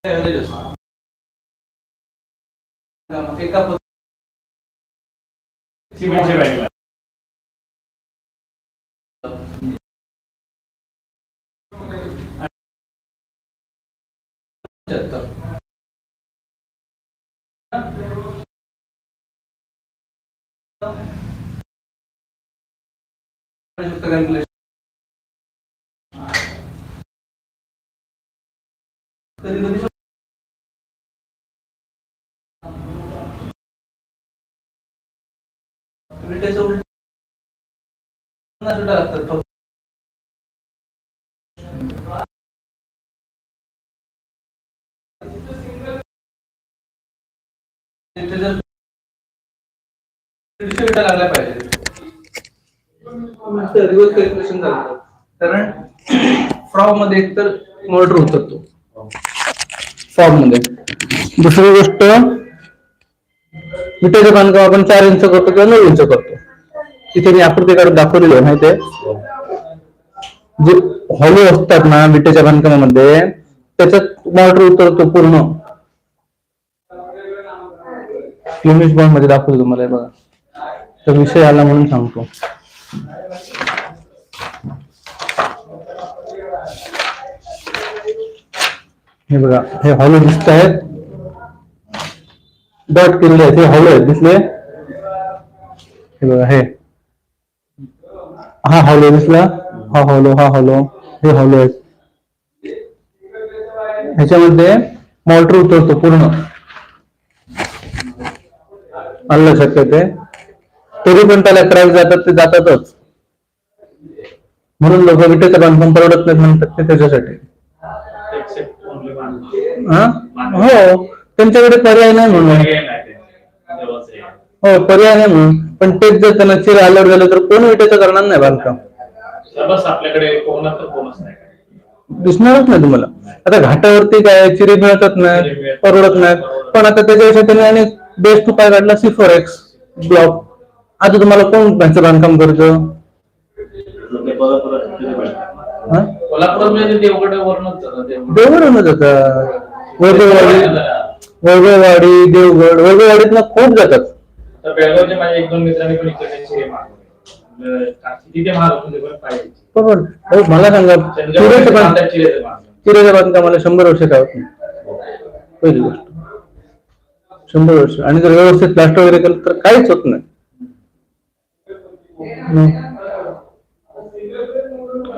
लागला पाहिजे reverse calculation झालं, कारण फ्रॉम मध्ये एकतर मॉर्टर उतरतो फॉर्म मध्ये. दुसरी गोष्ट, विटेचं बांधकाम आपण 4 इंच करतो किंवा 9 इंच करतो. तिथे मी आकृतीकडे दाखवलेलं आहे माहितीये, जे हॉलो असतात ना विटेच्या बांधकामामध्ये, त्याच्यात मॉर्टर उतरतो पूर्ण. फ्लेमिश बॉन्ड मध्ये दाखवतो तुम्हाला, बघा तर विषय आला म्हणून सांगतो. हे बघा, हे हॉलो दिसत आहेत, डॉट केलेले आहेत, हे हॉलो आहेत, दिसले? हे बघा, हे हा हॉलो दिसला, हा हॉलो, हा हॉलो, हे हॉलो आहेत. ह्याच्यामध्ये मॉर्टर उतरतो पूर्ण. आलं लक्षात येते? तरी पण त्याला क्रॅक जातात, ते जातातच. म्हणून लोक विटेचं बांधकाम परवडत नाही म्हणतात ते त्याच्यासाठी. हो, त्यांच्याकडे पर्याय नाही म्हणून. हो, पर्याय नाही म्हणून. पण तेच जर त्यांना चिर आल्यावर झालं तर कोण विटेचं करणार नाही बांधकाम. आपल्याकडे कोणच नाही, दिसणारच नाही तुम्हाला. आता घाटावरती काय चिरे मिळतच नाही, परवडत नाही. पण आता त्याच्यासाठी आणि बेस्ट उपाय काढला C4X ब्लॉक. आता तुम्हाला कोण त्यांचं बांधकाम करतं? देवगडवरूनच जातात, वैभववाडी, देवगड. वैभववाडीतला खूप जातात. बेळगावचे माझ्या 1-2 मित्रांनी पण इकडे मला सांगा, चिरेच्या बांधकामाला 100 वर्ष काय होत नाही. पहिली गोष्ट 100 वर्ष. आणि जर व्यवस्थित प्लास्टर वगैरे केलं तर काहीच होत नाही.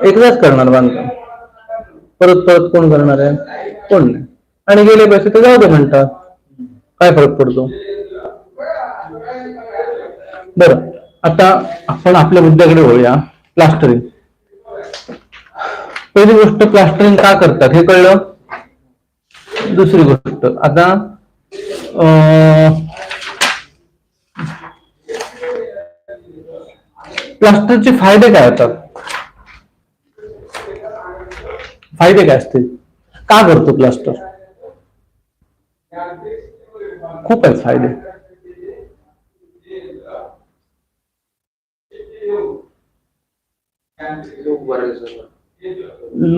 एकदाच करणार बांधकाम, परत परत कोण करणार आहे? कोण नाही. आणि गेले पैसे तर जाऊ दे म्हणतात, काय फरक पडतो? बरं, आता आपण आपल्या मुद्द्याकडे वळूया. प्लास्टरिंग. पहिली गोष्ट, प्लास्टरिंग का करतात हे कळलं. दुसरी गोष्ट, आता प्लास्टरचे फायदे काय होतात? फायदे काय असतील? का करतो प्लास्टर? खूप आहेत फायदे.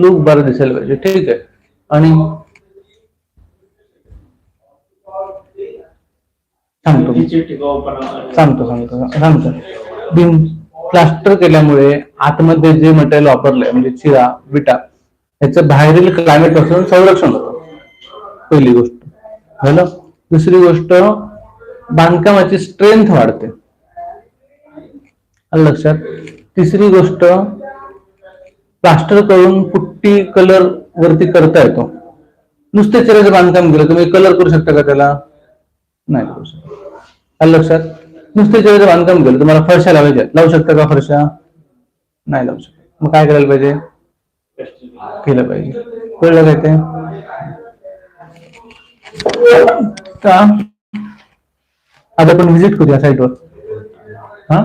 लुक बरं दिसायला पाहिजे, ठीक आहे. आणि सांगतो प्लास्टर केल्यामुळे आतमध्ये जे मटेरियल वापरलंय, म्हणजे चिरा, विटा, याचं बाहेरील क्लायमेट पासून संरक्षण होतं. पहिली गोष्ट झालं. दुसरी गोष्ट, बांधकामाची स्ट्रेंथ वाढते, लक्षात. तिसरी गोष्ट, प्लास्टर करून पुट्टी कलर वरती करता येतो. नुसते चिराचं बांधकाम केलं तुम्ही, कलर करू शकता का त्याला? नाही करू शकता, लक्षात. नुसते चिराचं बांधकाम केलं, तुम्हाला फरशा लावायच्या, लावू शकता का फरशा? नाही लावू शकता. मग काय करायला पाहिजे? केलं पाहिजे. कळलं काय ते? आता आपण व्हिजिट करूया साईटवर. हा,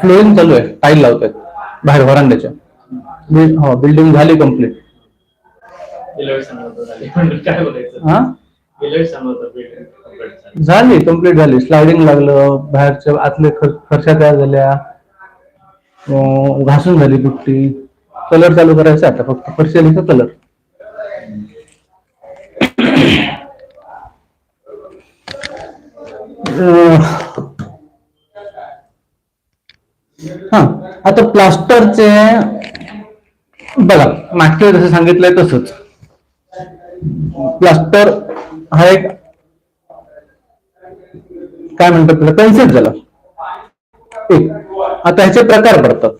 फ्लोरिंग चालू आहे, टाईल लावतात बाहेर व्हरांड्याच्या. हो, बिल्डिंग झाली कम्प्लीट. झाली कम्प्लीट झाली. स्लायडिंग लागलं, बाहेरच्या आतले फरशा तयार झाल्या, घासून झाली पुट्टी. कलर चालू करायचा आता, फक्त फरशी आली का कलर. हा, आता प्लास्टरचे बघा, मागच्या वेळी जसं सांगितलंय तसंच प्लास्टर हा एक काय म्हणतात त्याला, कन्सेप्ट झाला एक. आता ह्याचे प्रकार पडतात.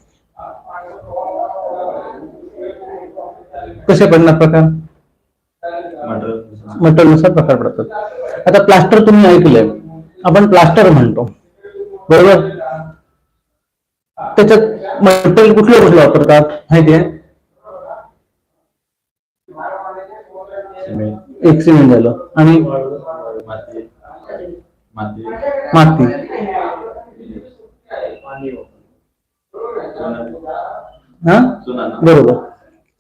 कसे पडणार प्रकार? मटेरियलनुसार प्रकार पडतात. आता प्लास्टर तुम्ही ऐकलंय, आपण प्लास्टर म्हणतो बरोबर. त्याच्यात मटेरियल कुठलं वापरतात माहितीये? एक सिमेंट झालं आणि माती, हा बरोबर.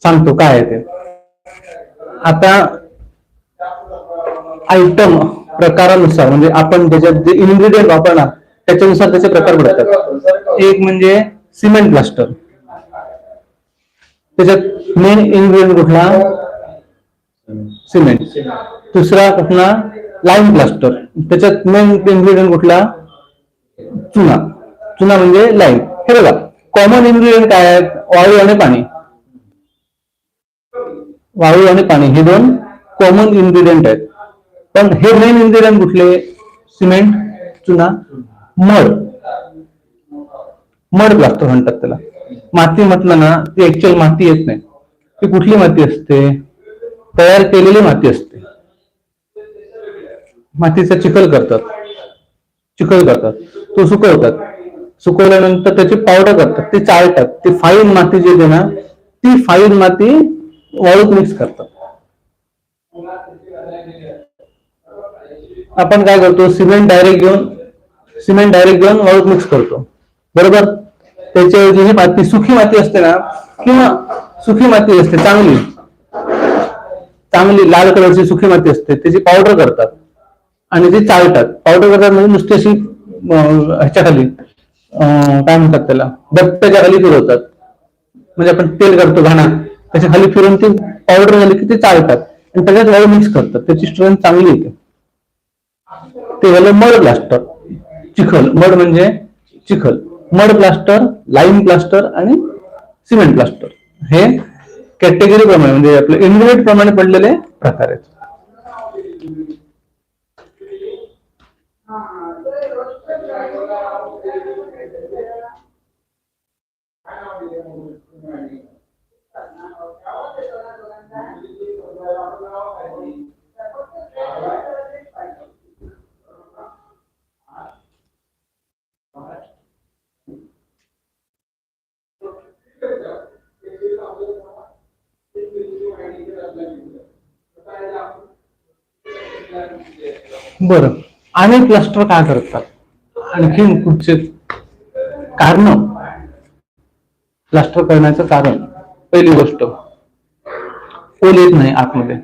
सांगतो काय आहे ते. आता आयटम प्रकारानुसार म्हणजे आपण त्याच्यात जे इन्ग्रेडियंट वापरणार त्याच्यानुसार त्याचे प्रकार पडतात. एक म्हणजे सिमेंट प्लास्टर, त्याच्यात मेन इन्ग्रेडियंट कुठला? सिमेंट. दुसरा कुठला? लाईम प्लास्टर, त्याच्यात मेन इन्ग्रेडियंट कुठला? चुना. चुना म्हणजे लाईम. हे बघा, कॉमन इन्ग्रेडियंट काय आहेत? वाळू आणि पाणी. वाळू आणि पाणी हे दोन कॉमन इन्ग्रेडियंट आहेत. पण हे मेन इन्ग्रेडियंट कुठले? सिमेंट, चुना, मड. मड प्लास्टर म्हणतात त्याला. माती म्हटलं ना, ती ऍक्च्युअल माती येत नाही. ती कुठली माती असते? तयार केलेली माती असते. मातीचा चिखल करतात, तो सुकवतात, सुकवल्यानंतर त्याची पावडर करतात, ते चाळतात. ती फाईन माती जी येते ना, ती फाईन माती वाळूत मिक्स करतात. आपण काय करतो? सिमेंट डायरेक्ट घेऊन वाळूत मिक्स करतो बरोबर. त्याच्याऐवजी ही माती, सुखी माती असते ना, किंवा सुखी माती असते चांगली लाल कलरची सुखी माती असते, त्याची पावडर करतात आणि ती चाळतात. पावडर करतात म्हणजे नुसती अशी ह्याच्या खाली काय म्हणतात त्याला, दत्ताच्या खाली फिरवतात. म्हणजे आपण तेल करतो घाणा, त्याच्या खाली फिरून ती पावडर झाली की ते चाळतात आणि त्याच्यात वाळू मिक्स करतात. त्याची स्ट्रेंथ चांगली येते. ते झालं मड प्लास्टर. चिखल, मड म्हणजे चिखल. मड प्लास्टर, लाईम प्लास्टर आणि सिमेंट प्लास्टर हे कॅटेगरी प्रमाणे म्हणजे आपले इन्ग्रेडियंट प्रमाणे पडलेले प्रकार आहेत. बरं, आणि प्लास्टर काय करतात? आणखी कुठचे कारण प्लास्टर करण्याचं कारण? पहिली गोष्ट, ओल येत नाही आतमध्ये,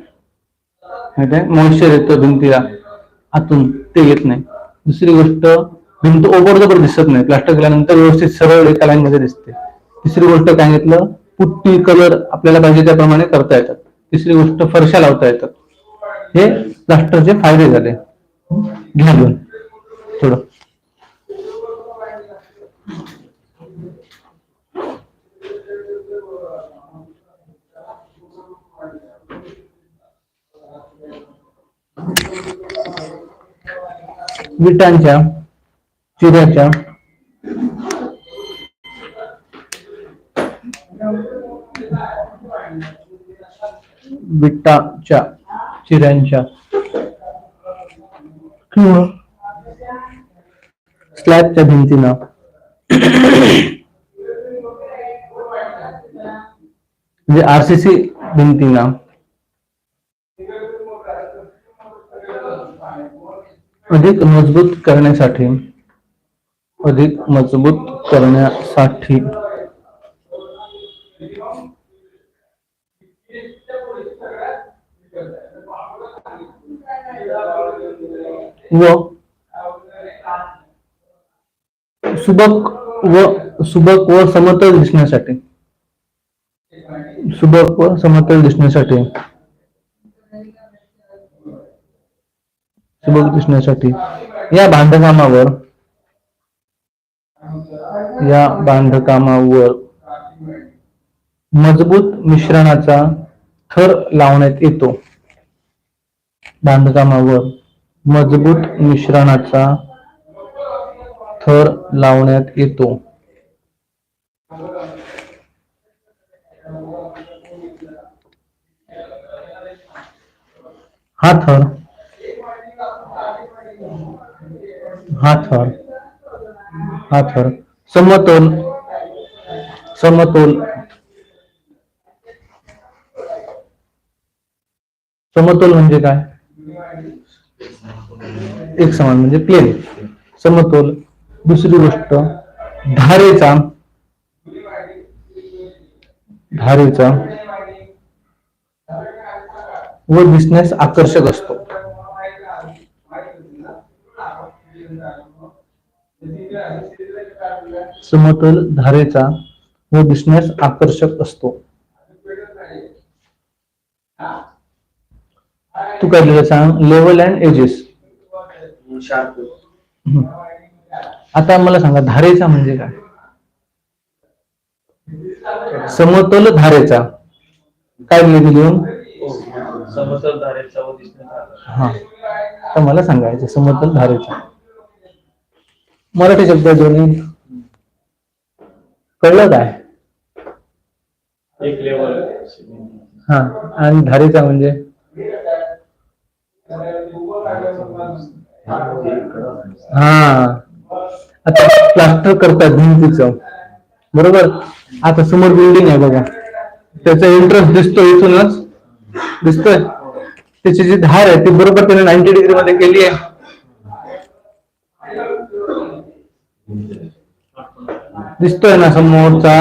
मॉइश्चर येतं भिंतीला आतून, ते येत नाही. दुसरी गोष्ट, भिंत ओबडधोबड दिसत नाही, प्लास्टर केल्यानंतर व्यवस्थित सरळ एका लाईन मध्ये दिसते. तिसरी गोष्ट काय घेतलं? पुट्टी, कलर आपल्याला पाहिजे त्याप्रमाणे करता येतात. तिसरी गोष्ट, फरशा लावता येतात. हे प्लास्टरचे फायदे झाले. घ्या थोडं. विटांच्या चिऱ्याच्या चिऱ्यांच्या किंवा स्लॅबच्या भिंतीनं म्हणजे आरसीसी भिंतीनं अधिक मजबूत करण्यासाठी व सुबक व समतल दिसण्यासाठी सुबक दिसण्यासाठी या बांधकामावर मजबूत मिश्रणाचा थर लावण्यात येतो. बांधकामावर मजबूत मिश्रणाचा थर लावण्यात येतो. हा थर समतोल म्हणजे काय? एक समान म्हणजे प्लेन, समतोल. दुसरी गोष्ट धारेचा व दिसण्यास आकर्षक असतो. समतोल, धारेचा व दिसण्यास आकर्षक असतो. तू काय लिहिलं सांग? Level and ages. आता मला सांगा धारेचा म्हणजे काय? समतोल धारेचा काय लिहून? समतल धारेचा व दिसण्यास. हा, तर मला सांगायचं समतल धारेचा मराठी शब्द दोन्ही कळलं काय? एक लेवल. हा, आणि धारेचा म्हणजे हा, आता प्लास्टर करतात भिंतीचं, बरोबर. आता समोर बिल्डिंग आहे बघा, त्याचा एंट्रन्स दिसतोय, इथूनच दिसतोय. त्याची जी धार आहे ती बरोबर त्याने 90 डिग्री मध्ये केली आहे. दिसतोय ना समोरचा?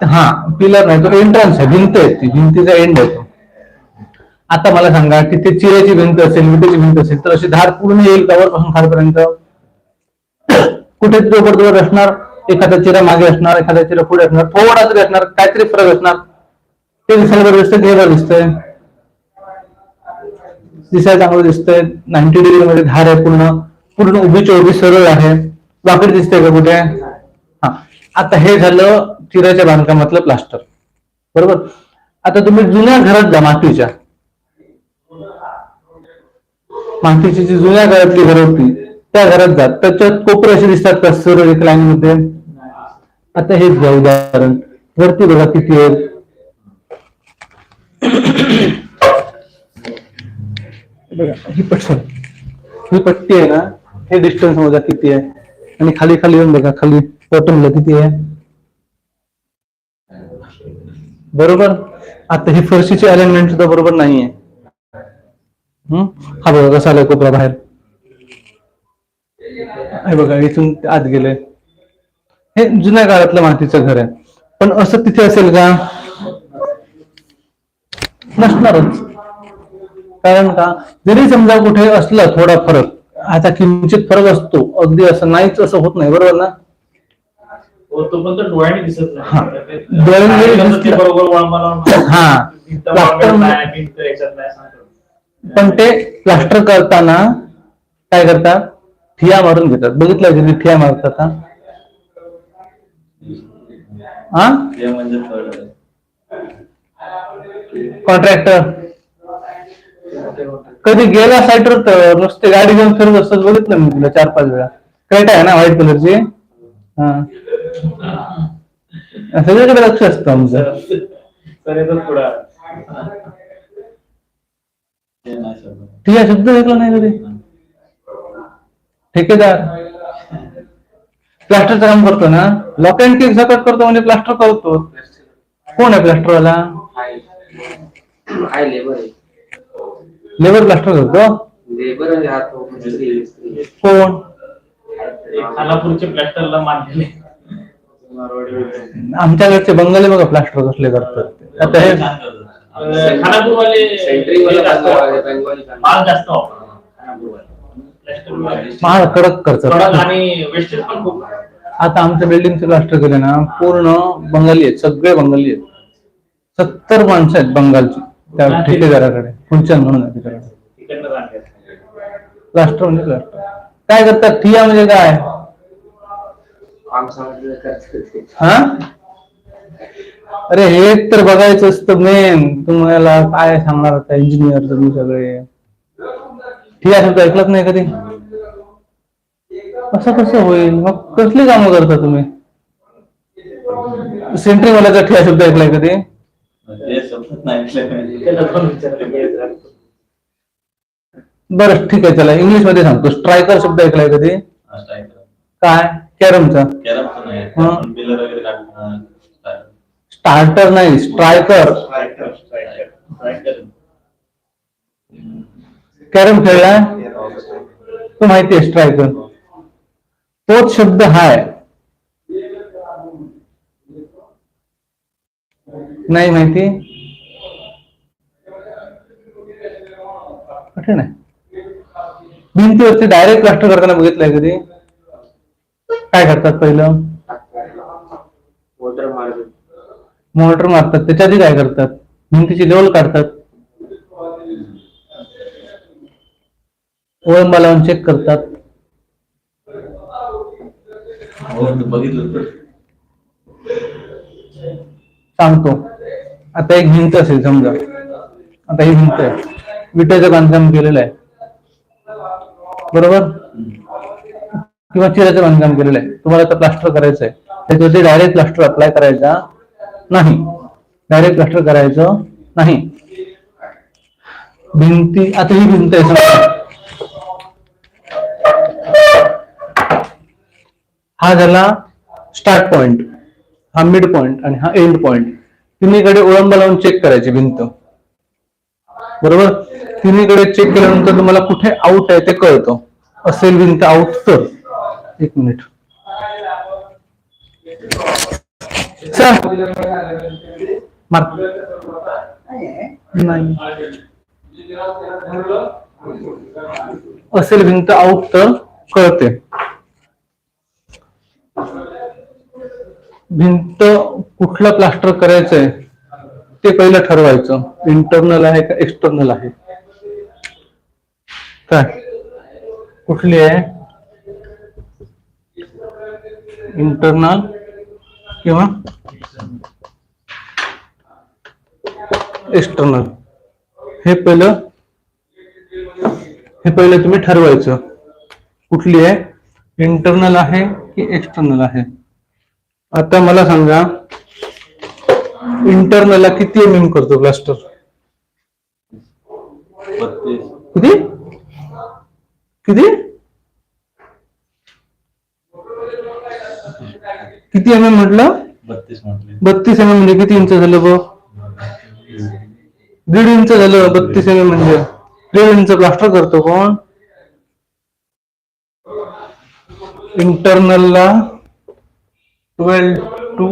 हा, पिलर नाही, तो एंट्रन्स आहे, भिंत आहे ती, भिंतीचा एंड आहे तो. आता मला सांगा की ते चिऱ्याची भिंत असेल, विटेची भिंत असेल, तर अशी धार पूर्ण येईल का वरपासून खालपर्यंत? कुठे दोबर असणार, एखादा चिरा मागे असणार, एखादा चिरा पुढे असणार, थोडा तरी असणार, काहीतरी फरक असणार. ते दिसायला बरं दिसतंय, हे बरं दिसतंय, दिसायला चांगलं दिसतंय. 90 डिग्री मध्ये धार आहे, पूर्ण उभीच्या उभी सरळ आहे, वाकडी दिसतंय का कुठे? हा, आता हे झालं चिऱ्याच्या बांधकामातलं प्लास्टर, बरोबर. आता तुम्ही जुन्या घरात जा, मातीची जी जुन्या काळातली घरं होती त्या घरात जात, त्याच्यात कोपरे असे दिसतात का सरळ एक लाईन मध्ये? आता हेच घ्या उदाहरण, वरती बघा किती आहेत. बघा ही पट्टी आहे ना, हे डिस्टन्स मोजा किती आहे, आणि खाली येऊन बघा, खाली बॉटमला किती आहे, बरोबर. आता ही फरशीची अलाइनमेंट सुद्धा बरोबर नाहीये. हा बघा कसा आलाय कोपरा बाहेर, हे बघा इथून आत गेले. हे जुन्या काळातलं मातीचं घर आहे, पण असं तिथे असेल का? नसणारच. कारण का, जरी समजा कुठे असला थोडा फरक, आता किंचित फरक असतो, अगदी असं नाहीच असं होत नाही, बरोबर ना? तो पण डोळ्याने दिसत नाही. हा, डोळ्याने बरोबर. हा, पण ते प्लास्टर करताना काय करतात? ठिया मारून घेतात. बघितलं तुम्ही ठिया मारतात? हा, कॉन्ट्रॅक्टर कधी गेला साईटवर तर नुसते गाडी घेऊन फिरत असतात, बघितलं मी तुला 4-5 वेळा. क्रेटा आहे ना व्हाईट कलरची, हा, सगळीकडे लक्ष असतं आमचं. ठिया शब्द ऐकला नाही कधी? ठेकेदार प्लास्टरचं काम करतो ना, लॉक अँड की सकट करतो म्हणजे प्लास्टर करतो. कोण आहे प्लास्टरवाला? लेबर प्लास्टर करतो. कोण? खानापूरचे प्लास्टरला मानलेले आमच्याकडचे बंगाली बघा प्लास्टर कसले करतात. आता हे खानापूरवाले माल जास्त माल कडक करतात, आणि वेस्टेज पण खूप. आता आमच्या बिल्डिंगचे प्लास्टर केले ना, पूर्ण बंगाली आहेत, सगळे बंगाली आहेत. 70 माणसं आहेत बंगालची त्या ठेकेदाराकडे, फुलचंद म्हणून आहे तिकडे. प्लास्टर म्हणजे प्लास्टर. काय करतात? ठिया म्हणजे काय? हा, अरे हे तर बघायचं असतं मेन. तुम्हाला काय सांगणार आता इंजिनियर तुम्ही सगळे. ठिया शब्द ऐकलत नाही कधी? असं कसं होईल? मग कसली कामं करता तुम्ही? सेंट्रिंग वाल्याचा ठिया शब्द ऐकलाय कधी? बरं ठीक आहे, चला इंग्लिश मध्ये सांगतो. स्ट्रायकर शब्द ऐकलाय कधी? काय? कॅरमचा. स्टार्टर नाही, स्ट्रायकर. कॅरम खेळलाय? तो माहिती आहे स्ट्रायकर. तोच शब्द हाय. नाही माहिती? कठीण आहे. भिंतीवरती डायरेक्ट प्लास्टर करताना बघितलंय कधी? काय करतात पहिलं? मोर्टर मारतात. त्याच्या आधी काय करतात? भिंतीची लेवल काढतात, ओळंबा लावून चेक करतात. बघितलं. सांगतो. आता एक भिंत असेल समजा. आता ही भिंत आहे, विटेचं बांधकाम केलेलं आहे, बरोबर? किंवा चिराचं बांधकाम केलेलं आहे. तुम्हाला आता प्लास्टर करायचं आहे. त्याच्यावरती डायरेक्ट प्लास्टर अप्लाय करायचा नाही. डायरेक्ट प्लास्टर करायचं नाही. भिंती, आता ही भिंत आहे समजा. हा झाला स्टार्ट पॉइंट, हा मिड पॉइंट आणि हा एंड पॉइंट. तिन्हीकडे ओळंबा लावून चेक करायची भिंत, बरोबर? तिन्हीकडे चेक केल्यानंतर तुम्हाला कुठे आउट आहे ते कळतं. असेल भिंत आउट तर. एक मिनिट नाही, असेल भिंत आउट तर कळते. भिंत कुठलं प्लास्टर करायचंय ते पहिलं ठरवायचं. इंटरनल आहे का एक्सटर्नल आहे? काय कुठली आहे? इंटरनल किंवा एक्सटर्नल, हे पहिलं तुम्ही ठरवायचं. कुठली आहे? इंटरनल आहे की एक्सटर्नल आहे? आता मला सांगा, इंटरनलला किती mm करतो प्लास्टर? किती किती किती mm म्हटलं? 32 mm म्हणजे किती इंच झालं बघ? 1.5 इंच झालं. 32 mm म्हणजे 1.5 इंच प्लास्टर करतो कोण? इंटरनलला 12 to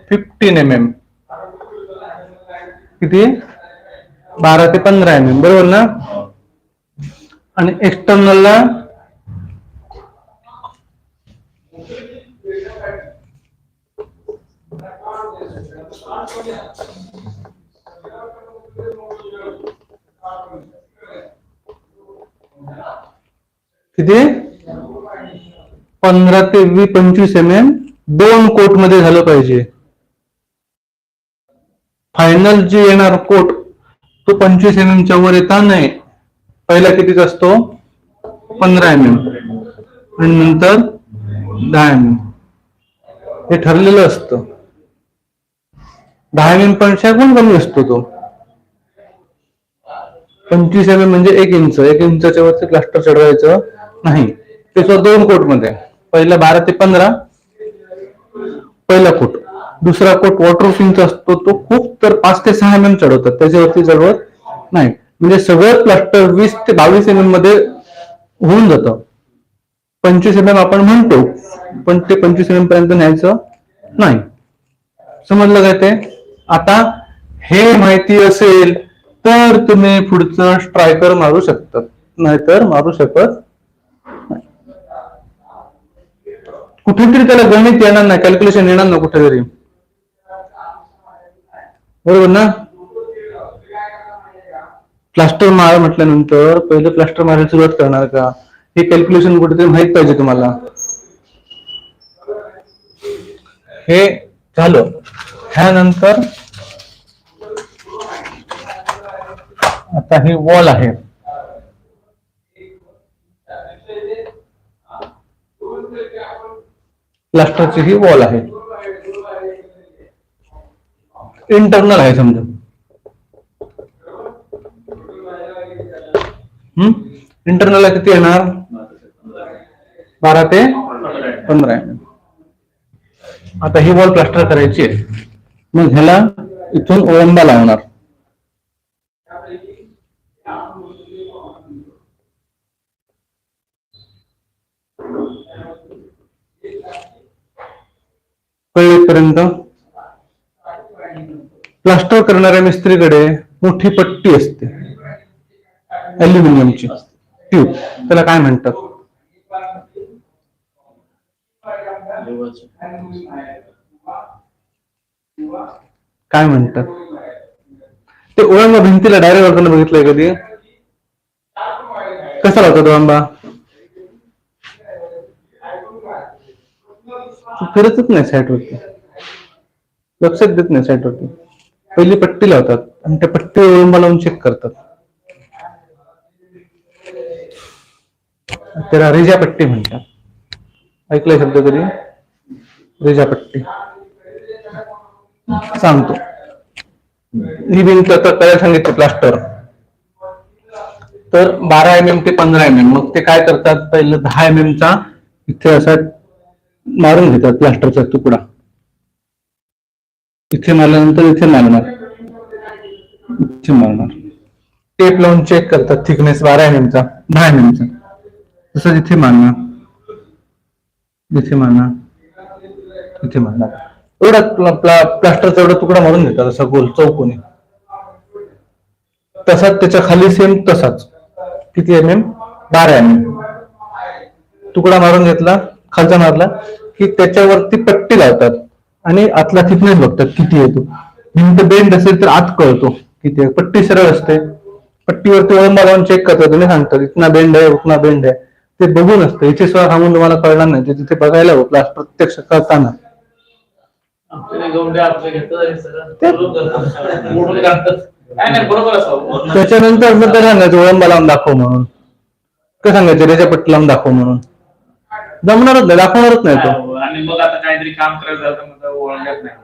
15 mm. किती? 12 ते 15 mm, बरोबर ना? आणि एक्सटर्नलला किती? 15 ते 25 mm. 2 कोट मध्ये झालं पाहिजे. फायनल जे येणार कोट तो 25 mm च्या वर येता नाही. पहिला कितीचा असतो? 15 mm आणि नंतर 10 mm. हे ठरलेलं असतं. 10 mm पेक्षा पण कमी असतो तो. 25 mm म्हणजे 1 इंच. 1 इंचाच्या वरती प्लास्टर चढवायचं नाही. त्याचं 2 कोट मध्ये. पहिला 12 ते 15 पहिला कोट. दुसरा कोट वॉटरप्रूफिंगचा असतो, तो खूप तर 5 ते 6 mm चढवतात, त्याच्यावरती चढवत नाही. म्हणजे सगळं प्लास्टर 20 ते 22 mm मध्ये होऊन जातं. 25 mm आपण म्हणतो, पण ते 25 mm पर्यंत न्यायचं नाही. समजलं काय ते? आता हे माहिती असेल तर तुम्ही पुढचं स्ट्रायकर मारू शकतात, नाहीतर मारू शकत नाही. कुठेतरी त्याला गणित येणार नाही, कॅल्क्युलेशन येणार ना कुठेतरी, बरोबर ना? प्लास्टर मार म्हटल्यानंतर पहिले प्लास्टर मारायला सुरुवात करणार का, हे कॅल्क्युलेशन कुठेतरी माहित पाहिजे तुम्हाला. हे झालं. ह्यानंतर आता ही वॉल आहे. प्लास्टरची ही वॉल आहे, इंटरनल आहे समजा. इंटरनल किती येणार, 12 ते 15 mm. आता ही वॉल प्लास्टर करायची आहे. मग ह्याला इथून ओळंबा लावणार. कळेपर्यंत प्लास्टर करणाऱ्या मिस्त्रीकडे मोठी पट्टी असते, अल्युमिनियमची ट्यूब. त्याला काय म्हणतात, काय म्हणतात? ते ओळंबा भिंतीला डायरेक्ट वरती बघितलंय कधी, कसा लावतात ओळंबा? फिरतच नाही साईडवरती, लक्षात देत नाही साईडवरती. पहिली पट्टी लावतात आणि त्या पट्टी ओळंबा लावून चेक करतात. त्याला रेजापट्टी म्हणतात. ऐकलंय शब्द कधी, रेजापट्टी? सांगतो. ही भिंत आता काय सांगितलं, प्लास्टर तर 12 mm ते 15 mm. मग ते काय करतात, पहिलं 10 mm चा इथे असा मारून घेतात प्लास्टरचा तुकडा. इथे मारल्यानंतर इथे मारणार, इथे मारणार. टेप लावून चेक करतात थिकनेस 12 mm चा, 10 mm चा. तसंच इथे मारणार, इथे मारणार, इथे मारणार. एवढा प्लास्टरचा एवढा तुकडा मारून घेतात असा गोल चौकोनी. तसाच त्याच्या खाली सेम तसाच, किती mm, 12 mm. तुकडा मारून घेतला, खालचा मारला की त्याच्यावरती पट्टी लावतात आणि आतला थिकनेस बघतात किती येतो. भिंत बेंड असेल तर आत कळतो किती आहे. पट्टी सरळ असते, पट्टीवरती ओळंबा लावून चेक करतात आणि सांगतात इतना बेंड आहे, उतना बेंड आहे. ते बघून असतं, इथे सुद्धा सांगून तुम्हाला कळणार नाही, ते तिथे बघायला हवं प्लास्टर प्रत्यक्ष करताना. त्याच्यानंतर मग काय सांगायचं, ओळंबा लावून दाखव म्हणून. काय सांगायचं, रेजापट्टी लावून दाखव म्हणून. जमणारच नाही, दाखवणारच नाही तो. आणि मग आता काहीतरी काम करायचं ओळंगत नाही,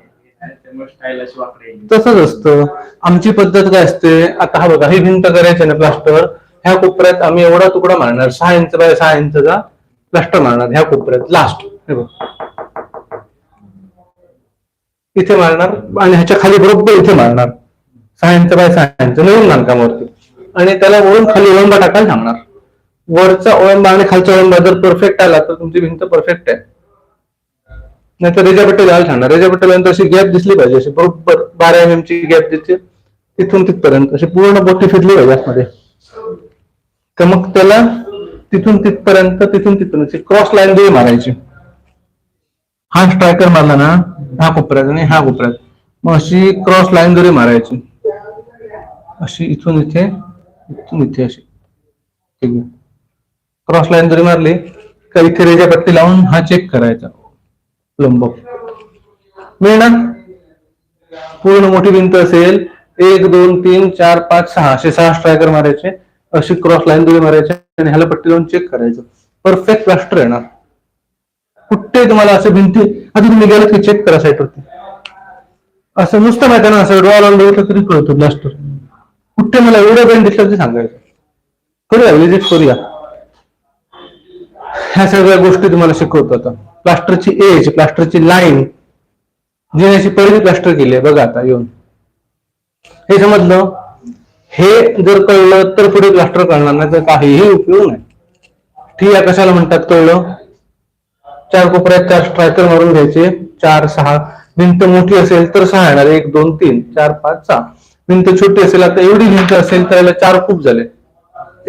तसंच असतं. आमची पद्धत काय असते, आता हा बघा, ही भिंत करायची ना प्लास्टर, ह्या कोपऱ्यात आम्ही एवढा तुकडा मारणार, 6 इंच बाय 6 इंचचा प्लास्टर मारणार ह्या कोपऱ्यात लास्ट. हे बघ, इथे मारणार आणि ह्याच्या खाली बरोबर इथे मारणार, 6 इंच बाय 6 इंच नवीन बांधकामावरती. आणि त्याला वरून खाली ओळंबा टाकायला सांगणार. वरचा ओळंबा आणि खालचा ओळंबा जर परफेक्ट आला तर तुमची भिंत परफेक्ट आहे. नाहीतर रेजापट्टी द्यायला सांगणार. रेजापट्टीनंतर अशी गॅप दिसली पाहिजे, अशी बरोबर 12 mm ची गॅप दिसते तिथून तिथपर्यंत, अशी पूर्ण बोटी फिरली पाहिजे आतमध्ये. तर मग त्याला तिथून तिथपर्यंत, तिथून तिथपर्यंत क्रॉस लाईन दोरी मारायची. हा स्ट्रायकर मारला ना ह्या कोपऱ्यात आणि ह्या कोपऱ्यात, मग अशी क्रॉस लाईन दोरी मारायची, अशी इथून इथे, इथून इथे अशी. ठीक आहे, क्रॉस लाईन दोरी मारली का इथे रेजापट्टी लावून हा चेक करायचा लंब मिळणार. पूर्ण मोठी भिंत असेल 1 2 3 4 5 6 असे 6 स्ट्रायकर मारायचे, अशी क्रॉस लाईन दोरी मारायचे आणि ह्याला पट्टी लावून चेक करायचं. परफेक्ट प्लास्टर येणार. कुठे तुम्हाला असं भिंती आधी तुम्ही गेलात की चेक करा साईडवरती, असं नुसतं माहिती ना, असं डोळा लावून बघितलं तरी कळतो प्लास्टर. कुठे मला एवढं बेंड दिसलं ते सांगायचं. करूया, विजिट करूया. ह्या सगळ्या गोष्टी तुम्हाला शिकवतो आता. प्लास्टरची एज, प्लास्टरची लाईन, जी अशी पहिली प्लास्टर केली आहे बघा आता येऊन. हे समजलं. हे जर कळलं तर पुढे प्लास्टर करणार, नाही तर काहीही उपयोग नाही. ठीक आहे, कशाला म्हणतात कळलं. 4 कोपऱ्यात 4 स्ट्रायकर मारून घ्यायचे, 4 6. भिंत मोठी असेल तर 6 येणार, 1 2 3 4 5 6. भिंत छोटी असेल, आता एवढी भिंत असेल तर याला 4 खूप झाले,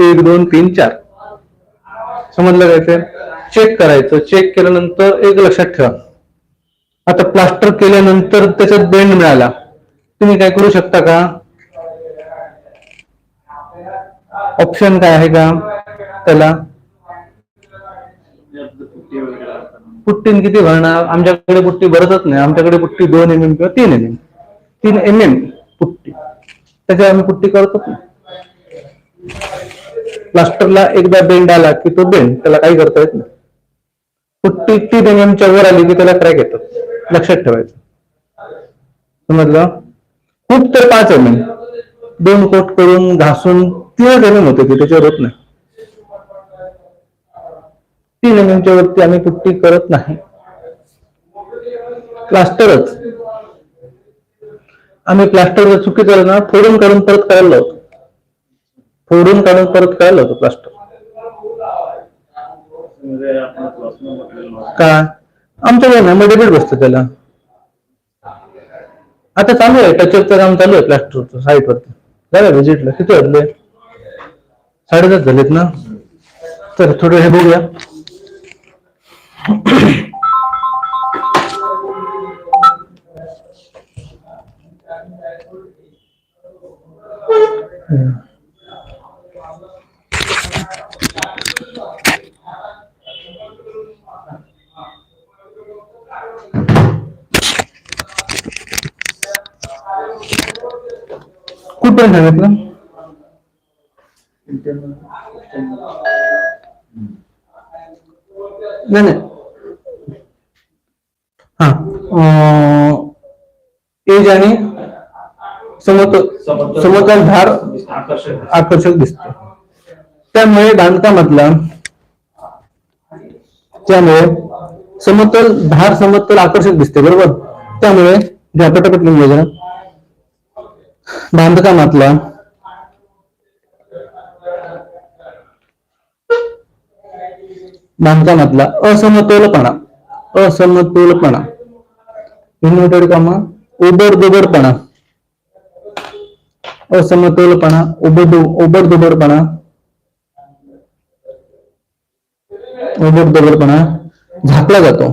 1 2 3 4. समजलं काय ते. चेक करायचं. चेक केल्यानंतर एक लक्षात ठेवा, आता प्लास्टर केल्यानंतर त्याच्यात बेंड मिळाला, तुम्ही काय करू शकता का, ऑप्शन काय आहे का त्याला? पुट्टीन किती भरणार? आमच्याकडे पुट्टी भरतच नाही. आमच्याकडे पुट्टी 2 mm किंवा 3 mm, 3 mm पुट्टी, त्याच्यावर आम्ही पुट्टी करतच नाही. प्लास्टरला एकदा बेंड आला की तो बेंड, त्याला काही करता येत नाही. पुट्टी 3 mm च्या वर आली की त्याला क्रॅक येतात, लक्षात ठेवायचं. समजलं? खूप तर 5 mm, 2 कोट करून घासून 3 mm होते ते, त्याच्यावर होत नाही. 3 mm च्या वरती आम्ही पुट्टी करत नाही. प्लास्टरच आम्ही प्लास्टर जर चुकी झालं ना, फोडून काढून परत करायला लावतो. फोडून काढून परत करायला लावतो प्लास्टर. का? आमच्याकडे ना मटेरियल बसतं त्याला. आता चालू आहे टचअपचं काम चालू आहे प्लास्टरचं साईट वरती. झालं व्हिजिटला किती वाजले? 7:30 झालेत ना. तर थोडं हे बघूया. कुठपर्यंत सांगितलं? नाही हा, एज आणि समतल धार आकर्षक दिसते. त्यामुळे बांधकामातला समतल धार समतल आकर्षक दिसते, बरोबर. त्यामुळे पटापट लिहून घ्या. बांधकामातला असमतोलपणा इन्व्हर्टेड कॉमा ओबडधोबडपणा, असमतोलपणा, ओबडधोबडपणा झाकला जातो.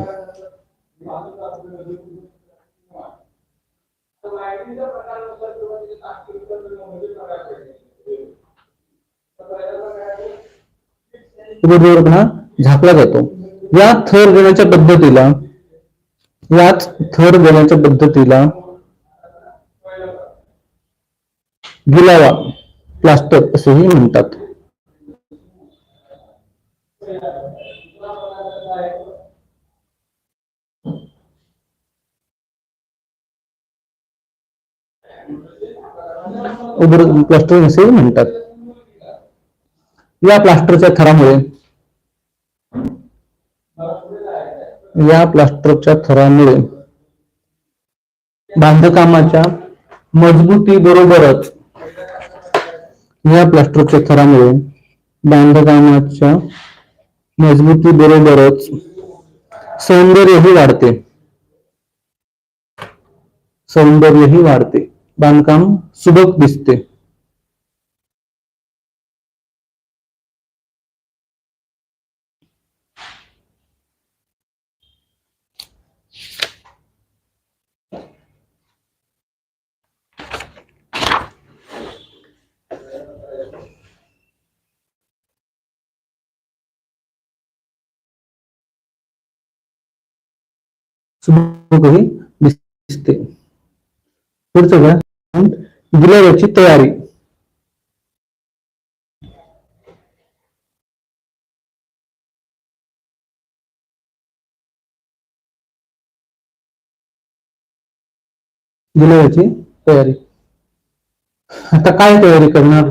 झाकला जातो. याच थर देण्याच्या पद्धतीला गिलावा प्लास्टर असेही म्हणतात. प्लास्टर असेही म्हणतात. या प्लास्टरच्या थरामुळे बांधकामाच्या मजबूती बरोबरच सौंदर्यही वाढते. बांधकाम सुबक दिसते. पुढचं काय? गिलाव्याची तयारी. आता काय तयारी करणार?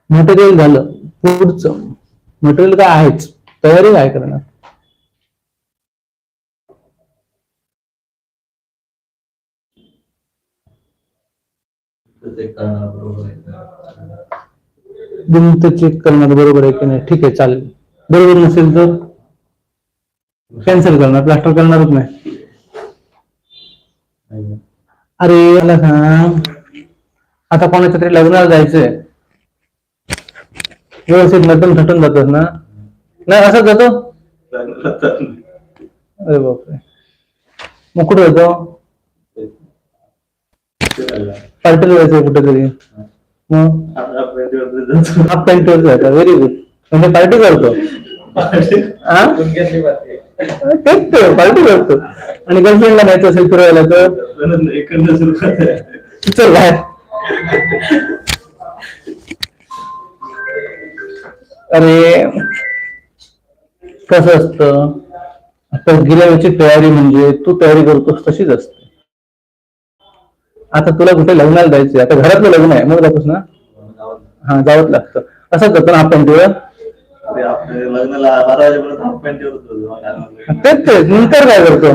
मटेरियल झालं. पुढचं मटेरियल काय आहेच, तयारी काय करणार? भिंत चेक करणार, बरोबर आहे की नाही? ठीक आहे, चालेल. बरोबर नसेल तर कॅन्सल करणार, प्लास्टर करणारच नाही. अरे मला सांग, आता कोणाच्या तरी लग्नाला जायचंय, व्यवस्थित नटून थटून जातात ना? नाही असं जातो. अरे बापरे, मग कुठे जातो? पार्टीला जायचं कुठेतरी, मग हाफ पॅन्टवर जायचं. Very good. म्हणजे पार्टी करतो. हा? तेच तर, पार्टी करतो. आणि गर्लफ्रेंडला न्यायचं असेल फिरवायला तर चल बाहेर. अरे कसं असतं, आता गिऱ्हाईकाची तयारी म्हणजे तू तयारी करतोस तशीच असते. आता तुला कुठे लग्नाला जायचंय, आता घरातलं लग्न आहे, मग जातोस ना. हा, जावंच लागतं. असंच होतं ना आपण तेव्हा. लग्नाला 12 वाजेपर्यंत हाफ पॅन्ट तेच तेच, नंतर काय करतो.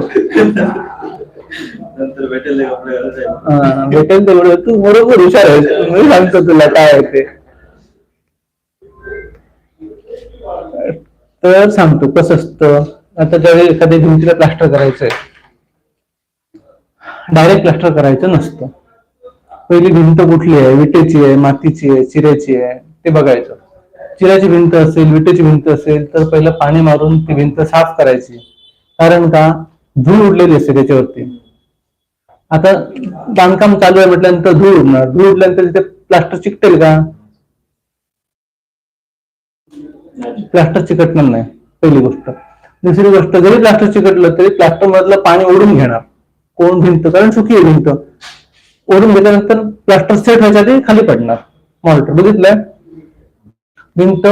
नंतर भेटेल ते कपडे घालायचे. भेटेल तेवढं. तू बरोबर हुशार आहेस, मी सांगतो तुला काय आहे ते. तर सांगतो कसं असतं. आता ज्यावेळी एखाद्या भिंतीला प्लास्टर करायचंय, डायरेक्ट प्लास्टर करायचं नसतं. पहिली भिंत कुठली आहे, विटेची आहे, मातीची आहे, चिऱ्याची आहे, ते बघायचं. चिऱ्याची भिंत असेल, विटेची भिंत असेल तर पहिलं पाणी मारून ती भिंत साफ करायची. कारण का, धूळ उडलेली असते त्याच्यावरती. आता बांधकाम चालू आहे म्हटल्यानंतर धूळ उडणार. धूळ उडल्यानंतर तिथे प्लास्टर चिकटेल का? प्लास्टर चिकटणार नाही, पहिली गोष्ट. दुसरी गोष्ट, जरी प्लास्टर चिकटलं तरी प्लास्टर मधलं पाणी ओढून घेणार कोण भिंत, कारण सुकी आहे भिंत. ओढून घेतल्यानंतर प्लास्टर सेट व्हायच्या आधी खाली पडणार. मॉर्टर बघितलंय. भिंत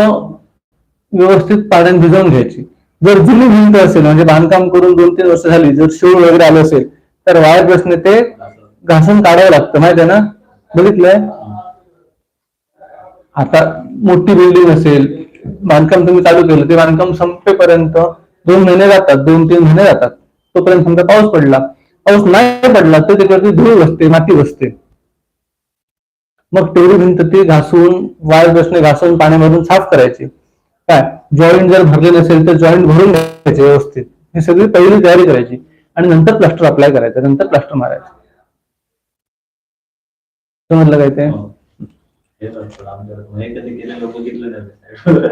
व्यवस्थित पाण्यात भिजवून घ्यायची. जर जुनी भिंत असेल, म्हणजे बांधकाम करून 2-3 वर्ष झाली, जर शिळ वगैरे आलं असेल तर वायर ब्रशने ते घासून काढावं लागतं, माहिती आहे ना. बघितलंय. आता मोठी बिल्डिंग असेल, बांधकाम तुम्ही चालू केलं, ते बांधकाम संपेपर्यंत 2 महिने जातात, 2-3 महिने जातात. तोपर्यंत समजा पाऊस पडला, पाऊस नाही पडला तर त्याच्यावरती धूळ बसते, माती बसते. मग तेवढी भिंत ती घासून, वायर ब्रशने घासून पाण्यामधून साफ करायची. काय, जॉईंट जर भरले नसेल तर जॉईंट भरून घ्यायचे व्यवस्थित. ही सगळी पहिली तयारी करायची आणि नंतर प्लास्टर अप्लाय करायचं, नंतर प्लास्टर मारायचं. समजलं काय ते?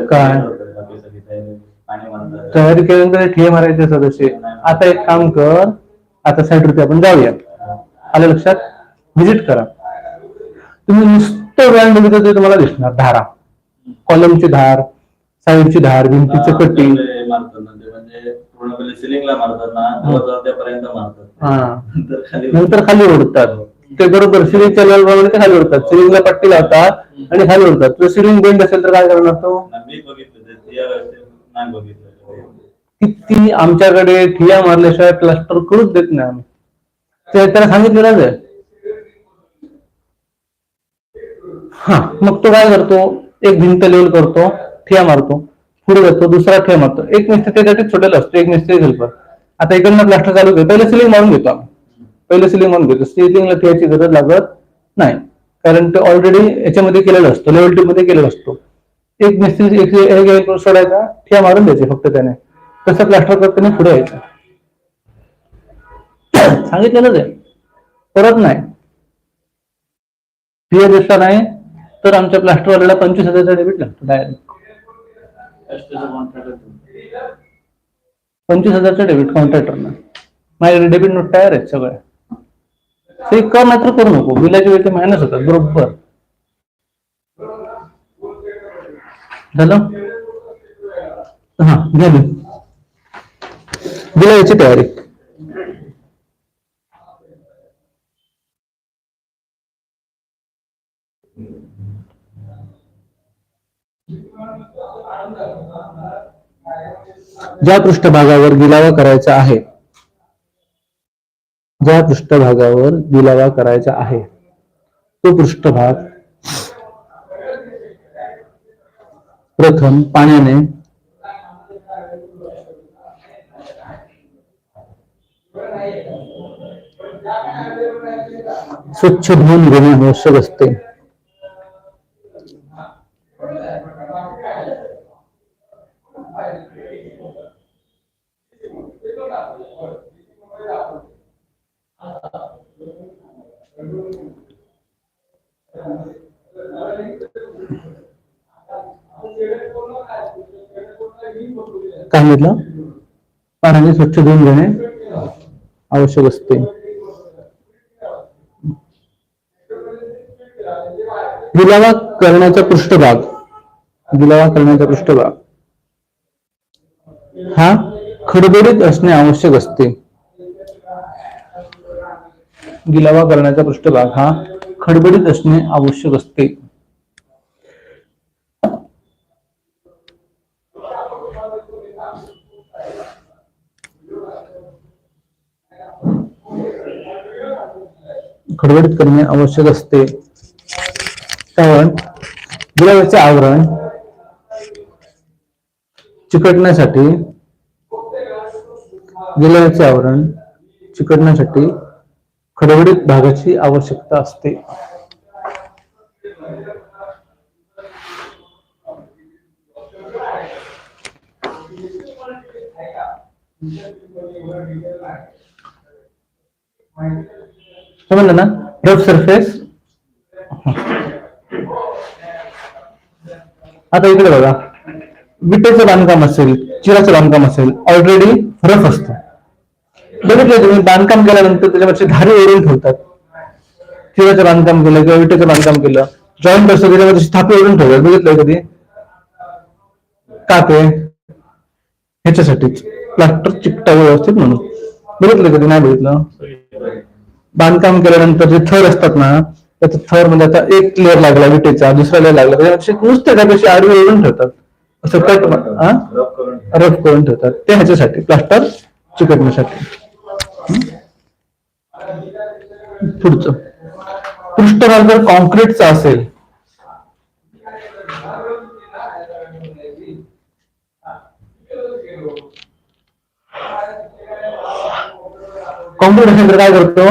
काय तयारी केल्यानंतर ठे मारायचे सदस्य. आता एक काम कर, आता साईडवरती आपण जाऊया. आलं लक्षात? व्हिजिट करा. तुम्ही नुसतं ड्रॉइंग बघितलं तरी तुम्हाला दिसणार धारा, कॉलमची धार, साईडची धार, भिंतीचं कटिंग. सिलिंगला मारतात ना, नंतर खाली ओढतात. ते बरोबर सिलिंगच्या लेवलप्रमाणे ते खाली ओढतात. सिलिंगला पट्टी लावतात आणि खाली ओढतात. जर सिलिंग बेंड असेल तर काय करणार तो? किती आमच्याकडे ठिया मारल्याशिवाय प्लास्टर करूच देत नाही आम्ही. त्याला सांगितलेलंच आहे. हा, मग तो काय करतो, एक भिंत लेवल करतो, ठिया मारतो, पुढे जातो, दुसरा ठिया मारतो. एक मिस्त्री त्यासाठी छोटेला असतो, एक मिस्त्री हेल्पर. आता इकडनं प्लास्टर चालू घेतो, पहिले सिलिंग मारून घेतो आम्ही. पहिले सिलिंग मारून घेतो. सिलिंगला ठियाची गरज लागत नाही, कारण ते ऑलरेडी याच्यामध्ये केलेलं असतं, लेवल 2 मध्ये केलेलं असतो. एक मिस्त्री एक सोडायचा, ठिया मारून द्यायचे फक्त त्याने. तसं प्लास्टर करताना पुढे यायचं. सांगितलेलंच आहे, परत नाही. ठिया दिसला नाही तर आमच्या प्लास्टरवाल्याला 25,000चा डेबिट लागतो डायरेक्ट. 25,000चा डेबिट कॉन्ट्रॅक्टरना. माझ्याकडे डेबिट नोट तयार आहेत सगळ्या. ते कर मात्र करू नको, बिलाची वेळ ते मायनस होतात बरोबर. झालं? हा, झाली. बिलाची तयारी. ज्या पृष्ठभागावर गिलावा करायचा आहे, ज्या पृष्ठभागावर गिलावा करायचा आहे तो पृष्ठभाग प्रथम पाण्याने स्वच्छ धुवून घेणे आवश्यक असते. काय म्हटलं? पाण्याने स्वच्छ धुवून घेणे आवश्यक असते. गिलावा करण्याचा पृष्ठभाग हा खडबडीत असणे आवश्यक असते. गिलावा करण्याचा पृष्ठभाग हा खडबडीत असणे आवश्यक असते. खडबडीत करणे आवश्यक असते. कारण गिलाव्याचे आवरण चिकटण्यासाठी खडबडीत भागाची आवश्यकता असते. समजलं ना? Rough surface. आता इकडे बघा, विटेचं बांधकाम असेल, चिराचं बांधकाम असेल, ऑलरेडी रफ असतं. बघितलं तुम्ही, बांधकाम केल्यानंतर त्याच्यावरची धारी ओढून ठेवतात. चिराचं बांधकाम केलं किंवा विटेचं बांधकाम केलं, जॉईंट असतं त्याच्यामध्ये थापी ओढून ठेवतात. बघितलंय कधी? का ते? ह्याच्यासाठीच, प्लास्टर चिकटावं व्यवस्थित म्हणून. बघितलं कधी? नाही बघितलं? बांधकाम केल्यानंतर जे थर असतात ना, त्याचा थर म्हणजे आता एक लेअर लागला विटेचा, दुसरा लेअर लागला, त्याच्यापेक्षा नुसते त्यापेक्षा आडवे ओढून ठेवतात, असं कट रफ करून ठेवतात. ते ह्याच्यासाठी, प्लास्टर चिकटण्यासाठी. पुढचं, पृष्ठभाग जर कॉन्क्रीटचा असेल, कॉन्क्रीट असेल तर काय करतो?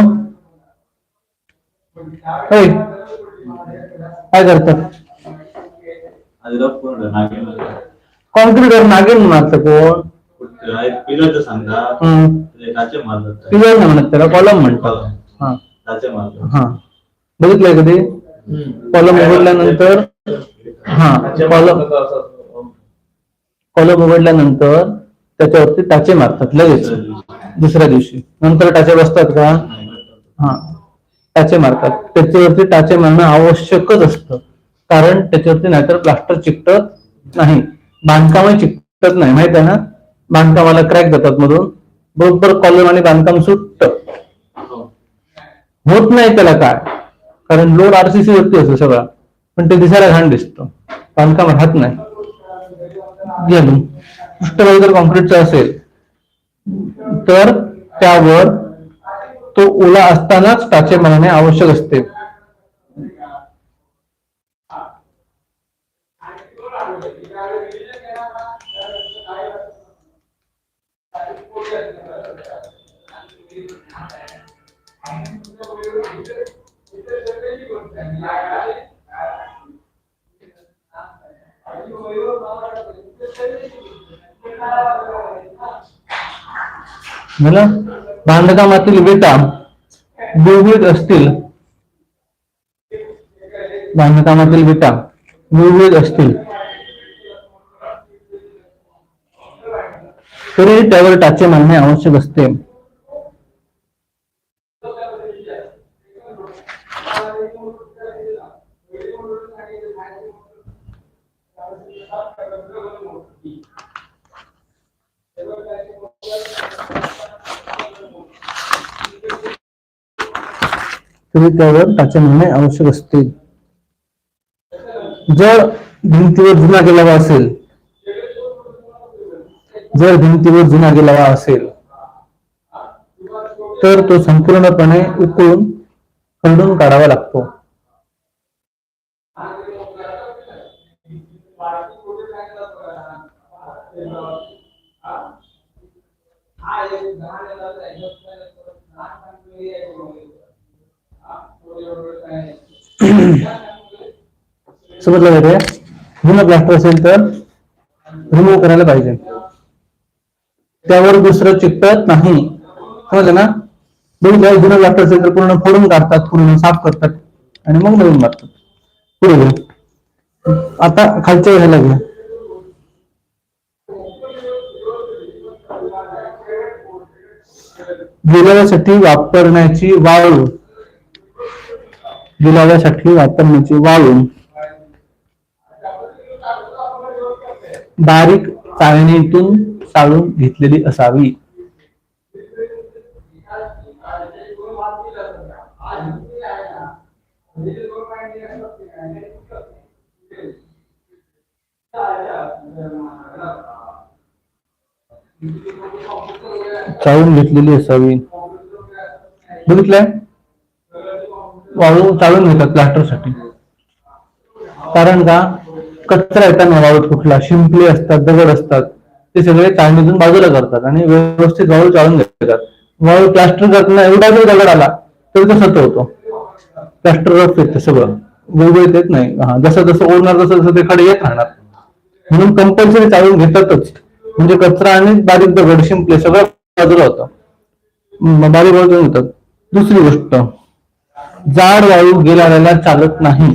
काय करतात? कॉन्क्रीटवर नागिन मारतं कोण? पिलर सांगा, पिलर नाही म्हणत त्याला, कॉलम म्हणतात. हा, बघितलंय कधी? कॉलम उघडल्यानंतर त्याच्यावरती टाचे मारतात लगेच दुसऱ्या दिवशी. नंतर टाचे बसतात का? हा, टाचे मारतात. त्याच्यावरती टाचे मारणं आवश्यकच असतं, कारण त्याच्यावरती नाहीतर प्लास्टर चिकटत नाही, बांधकाम चिकटत नाही. माहित आहे ना? बांधकामाला क्रॅक जातात मधून, बरोबर कॉलम आणि बांधकाम सुटत होत नाही. त्याला काय? कारण लोड आरसीसी वरती असतो सगळा, पण ते दिसायला घाण दिसतं, बांधकाम राहत नाही. पृष्ठभाग जर कॉन्क्रीटचा असेल तर त्यावर तो ओला असतानाच टाचे मारणे आवश्यक असते. मला बांधकामातील विटा गुळगुळीत असतील, तरी त्यावर टाचे मारणे आवश्यक असते. तरी त्यावर टाचे मारणे आवश्यक असते. जर भिंतीवर जुना गिलावा असेल तर तो संपूर्णपणे उकळून खरडून काढावा लागतो. समजलं का? जुनं प्लास्टर असेल तर रिमूव्ह करायला पाहिजे, त्यावर दुसरं चिकटत नाही. समजलं ना? जुनं प्लास्टर असेल तर पूर्ण फोडून काढतात, पूर्ण साफ करतात आणि मग नवीन मारतात. पुढे घ्या. आता खालच्या ह्याला घ्या. गिलाव्यासाठी वापरण्याची वाळू गिलाव्यासाठी वापरण्याची वाळू बारीक चाळणीतून चाळून घेतलेली असावी. चाळून घेतलेली असावी. बघितलंय, वाळू चाळून घेतात प्लास्टरसाठी. कारण का, कचरा येताना वाळूत कुठला शिंपले असतात, दगड असतात, ते सगळे चाळणीतून बाजूला करतात आणि व्यवस्थित वाळू चाळून घेतात. वाळू प्लास्टर करताना एवढा जर दगड आला तरी तो सत होतो. प्लास्टर रफ येतं, सगळं गुळगुळीत येत नाही. जसं जसं ओढणार तसं तसं ते खडे येत राहणार. म्हणून कंपल्सरी चाळून घेतातच. म्हणजे कचरा आणि बारीक दगड शिंपले सगळं बाजूला होतं, बारीक बाजूला होतात. दुसरी गोष्ट, जाड वाळू गिलाव्याला चालत नाही.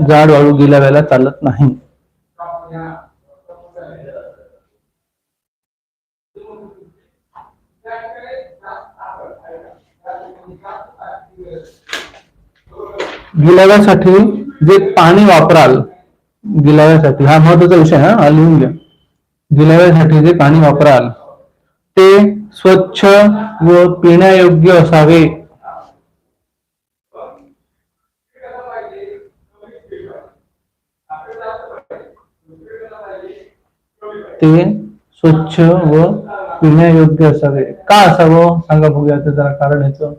जाड वाळू गिलाव्याला चालत नाही. गिलाव्यासाठी जे पाणी वापराल, गिलाव्यासाठी हा महत्वाचा विषय, हा लिहून घ्या. गिलाव्यासाठी जे पाणी वापराल ते स्वच्छ व पिण्यायोग्य असावे. ते स्वच्छ व पिण्यायोग्य असावे. का असावं सांगा बघूया, ते जरा कारण याचं.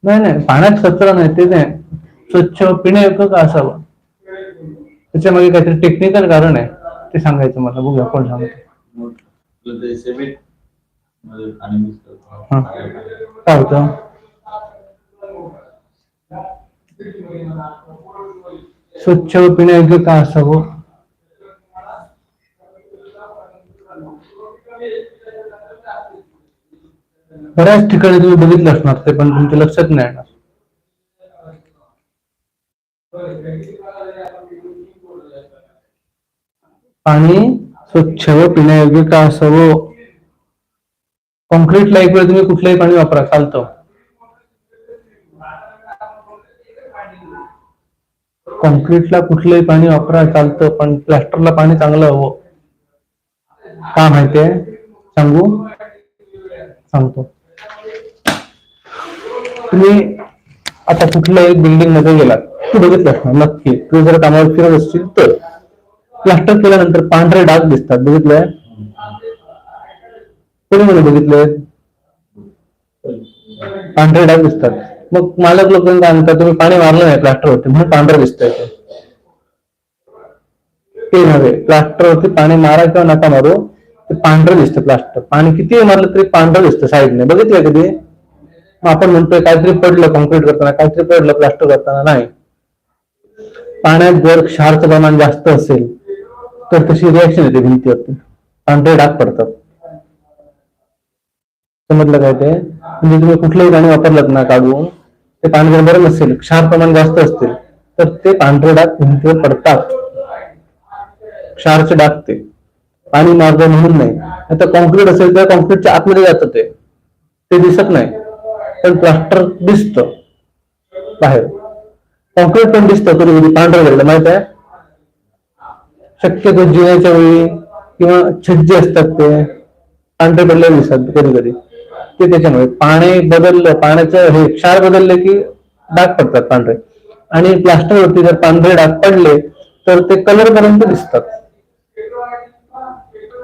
नाही नाही, पाण्यात कचरा नाही, ते नाही. स्वच्छ पिण्यायोग्य का असावं, त्याच्यामागे काहीतरी टेक्निकल कारण आहे, ते सांगायचं मला. बघूया कोण सांगतो. काय होतं, स्वच्छ व पिण्यायोग्य का असावं. बऱ्याच ठिकाणी तुम्ही बघितलं असणार ते, पण तुमच्या लक्षात नाही येणार. पाणी स्वच्छ व पिण्यायोग्य का असावं. कॉन्क्रीटला एक वेळ तुम्ही कुठलंही पाणी वापरा, चालतं. कॉन्क्रीटला कुठलंही पाणी वापरा, चालतं, पण प्लास्टरला पाणी चांगलं हवं. का माहितीये, सांगू, सांगतो. तुम्ही आता कुठल्याही बिल्डिंग मध्ये गेलात, तू बघितलं असणार नक्की, तू जर कामावर फिरत असशील तर प्लास्टर केल्यानंतर पांढरे डाग दिसतात, बघितलंय? कोणी मला बघितलंय? पांढरे डाग दिसतात. मग मालक लोक काय म्हणतात, तुम्ही पाणी मारलं नाही प्लास्टर होते म्हणून पांढरं दिसतंय. ते नव्हे, प्लास्टर वरती पाणी मारा किंवा नका मारू, ते पांढरं दिसतं प्लास्टर. पाणी किती मारलं तरी पांढरं दिसतं साईडने, बघितलंय कधी? मग आपण म्हणतोय काहीतरी पडलं कॉन्क्रीट करताना, काहीतरी पडलं प्लास्टर करताना. नाही, पाण्यात जर क्षारचं प्रमाण जास्त असेल तर तशी रिॲक्शन येते भिंतीवरती, पांढरे डाग पडतात. समजलं काय ते? म्हणजे तुम्ही कुठलंही पाणी वापरलं ना काढून, ते पाणी जर बरं नसेल, क्षार प्रमाण जास्त असतील तर ते पांढरे डाग भिंतीवर पडतात. क्षारचे डाग ते पाणी मारलं म्हणून नाही. आता कॉन्क्रीट असेल तर कॉन्क्रीटच्या आतमध्ये जातं, ते दिसत नाही, पण प्लास्टर दिसतं बाहेर. कॉन्क्रीट पण दिसतं कधी कधी पांढरं झालेलं, माहित आहे? शक्यतो जिण्याच्या वेळी किंवा छज्जे असतात ते पांढरे पडलेले दिसतात कधी कधी. ते त्याच्यामुळे पाणी बदललं, पाण्याचं हे क्षार बदलले की डाग पडतात पांढरे. आणि प्लास्टरवरती जर पांढरे डाग पडले तर ते कलर पर्यंत दिसतात.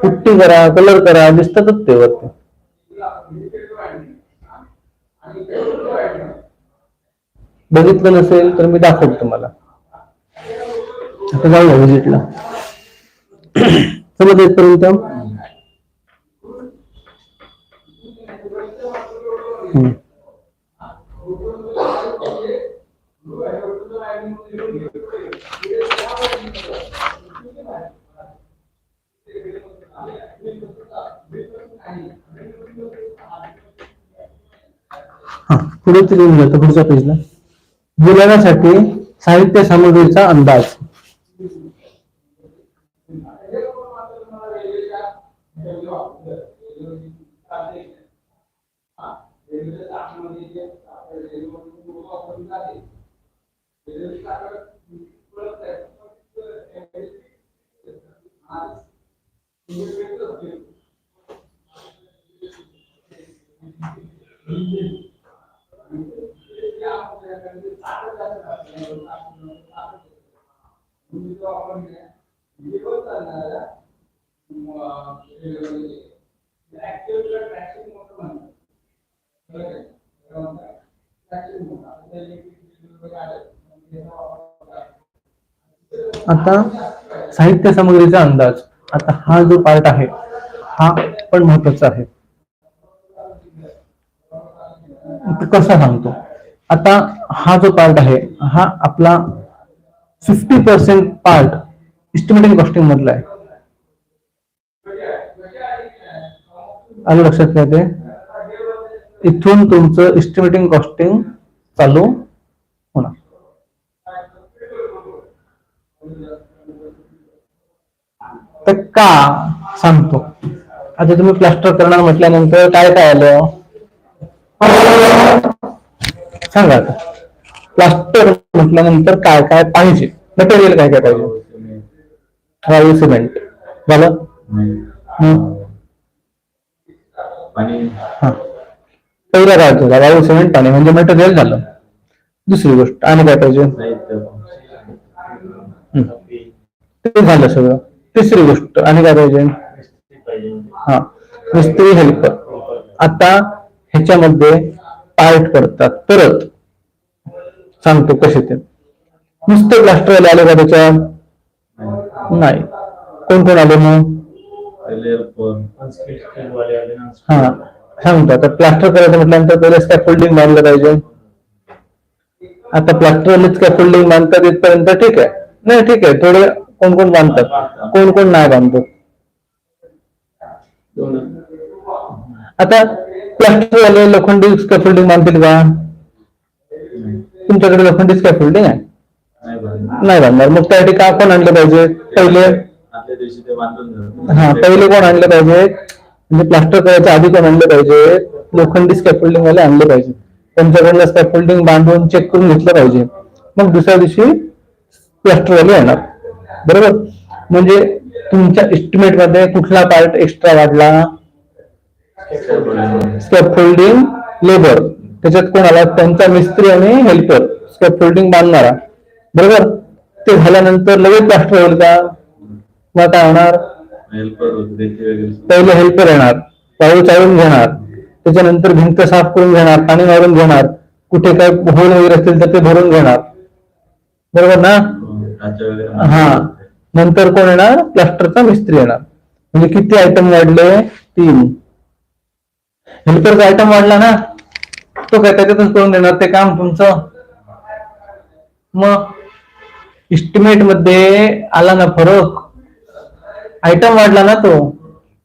पुट्टी करा, कलर करा, दिसतातच ते वरती. बघितलं नसेल तर मी दाखवतो तुम्हाला. आता जाऊया व्हिजिटला. समज येतपर्यंत पुढे लिहून घ्या पुढच्या पेजला. गिलाव्यासाठी साहित्य सामग्रीचा अंदाज. आता साहित्य सामग्रीचा अंदाज. आता हा जो पार्ट आहे हा पण महत्वाचा आहे. कसा सांगतो? आता हा जो पार्ट आहे हा आपला 50% पार्ट इस्टिमेटिंग कॉस्टिंग मधला आहे. आलं लक्षात काय ते? इथून तुमचं इस्टिमेटिंग कॉस्टिंग चालू होणार. तर का सांगतो? आता तुम्ही प्लास्टर करणार म्हटल्यानंतर काय काय आलं सांगा. आता प्लास्टर म्हटल्यानंतर काय काय पाहिजे? मटेरियल काय काय पाहिजे? वाळू, सिमेंट झालं. हा, पहिला काय होतं? वाळू, सिमेंट, पाणी म्हणजे मटेरियल झालं. दुसरी गोष्ट आणि काय पाहिजे? ते झालं सगळं. तिसरी गोष्ट आणि काय पाहिजे? हा, मिस्त्री, हेल्पर. आता ह्याच्यामध्ये पार्ट करतात. परत सांगतो कसे ते. नुसते प्लास्टरवाले आले का त्याच्यात? नाही. कोण कोण आले मग? हा, सांगतो. आता प्लास्टर करायचं म्हटल्यानंतर पहिले स्कॅफोल्डिंग बांधलं पाहिजे. आता प्लास्टरवालेच स्कॅफोल्डिंग बांधतात इथपर्यंत ठीक आहे. नाही ठीक आहे, थोडे कोण कोण बांधतात, कोण कोण नाही बांधतात. आता प्लास्टरवाले लोखंडी स्कॅफोल्डिंग बांधतील का? तुमच्याकडे लोखंडी स्कॅफोल्डिंग आहे? नाही बांधणार. मग त्यासाठी का कोण आणलं पाहिजे? पहिले पहिले कोण आणलं पाहिजे? म्हणजे प्लास्टर करायच्या आधी कोण आणलं पाहिजे? लोखंडी स्कॅफोल्डिंग वाले आणले पाहिजे. त्यांच्याकडनं स्कॅफोल्डिंग बांधून चेक करून घेतलं पाहिजे. मग दुसऱ्या दिवशी प्लास्टरवाले येणार. बरोबर? म्हणजे तुमच्या एस्टिमेट मध्ये कुठला पार्ट एक्स्ट्रा वाढला? स्कॅफोल्डिंग लेबर. त्याच्यात कोण आला? त्यांचा मिस्त्री आणि हेल्पर, स्कॅफोल्डिंग बांधणारा. बरोबर? ते झाल्यानंतर लगेच प्लास्टर होईल का? मग काय होणार? पहिले हेल्पर येणार, वाळू चाळून घेणार, त्याच्यानंतर भिंत साफ करून घेणार, पाणी मारून घेणार, कुठे काय होल वगैरे असतील तर ते भरून घेणार. बरोबर ना? हा, नंतर कोण येणार? प्लास्टरचा मिस्त्री येणार. म्हणजे किती आयटम वाढले? 3. हेल्परचा आयटम वाढला ना, तो काय त्याच्यातच करून देणार ते काम तुमचं. मग इस्टिमेट मध्ये आला ना फरक, आयटम वाढला ना तो.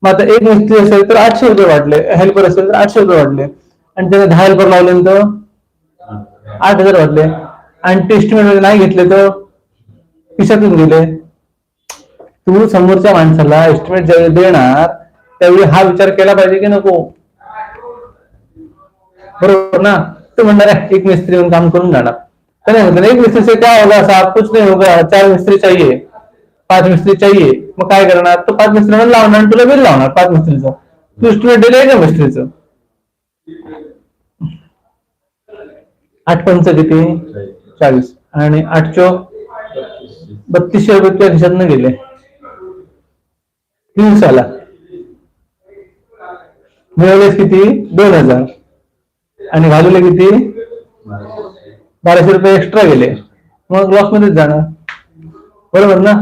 मग आता एक मिस्त्री असेल तर 800 रुपये वाढले, हेल्पर असेल तर 800 रुपये वाढले, आणि त्याने 10 हेल्पर लावले तर 8000 वाढले. आणि ते इस्टिमेट मध्ये नाही घेतले तर खिशातून गेले. तू समोरच्या माणसाला एस्टिमेट ज्यावेळी देणार त्यावेळी हा विचार केला पाहिजे की नको? बरोबर ना? तो म्हणणार एक मिस्त्री येऊन काम करून जाणार. एक मिस्त्री से क्या होगा साहब? कुछ नहीं होगा, 4 मिस्त्री चाहिए, 5 मिस्त्री चाहिए. मग काय करणार? तो 5 मिस्त्रीला लावणार आणि तुला बिल लावणार 5 मिस्त्रीचं. तू एस्टिमेट दिलं का मिस्त्रीचं? 8 पंच किती? 40. आणि 8 चोक 3200 रुपये खिशातनं गेले दिवसाला. मिळवलेच किती? 2000. आणि घालवले किती? 1200 रुपये एक्स्ट्रा गेले. मग लॉस मध्येच जाणार. बरोबर ना?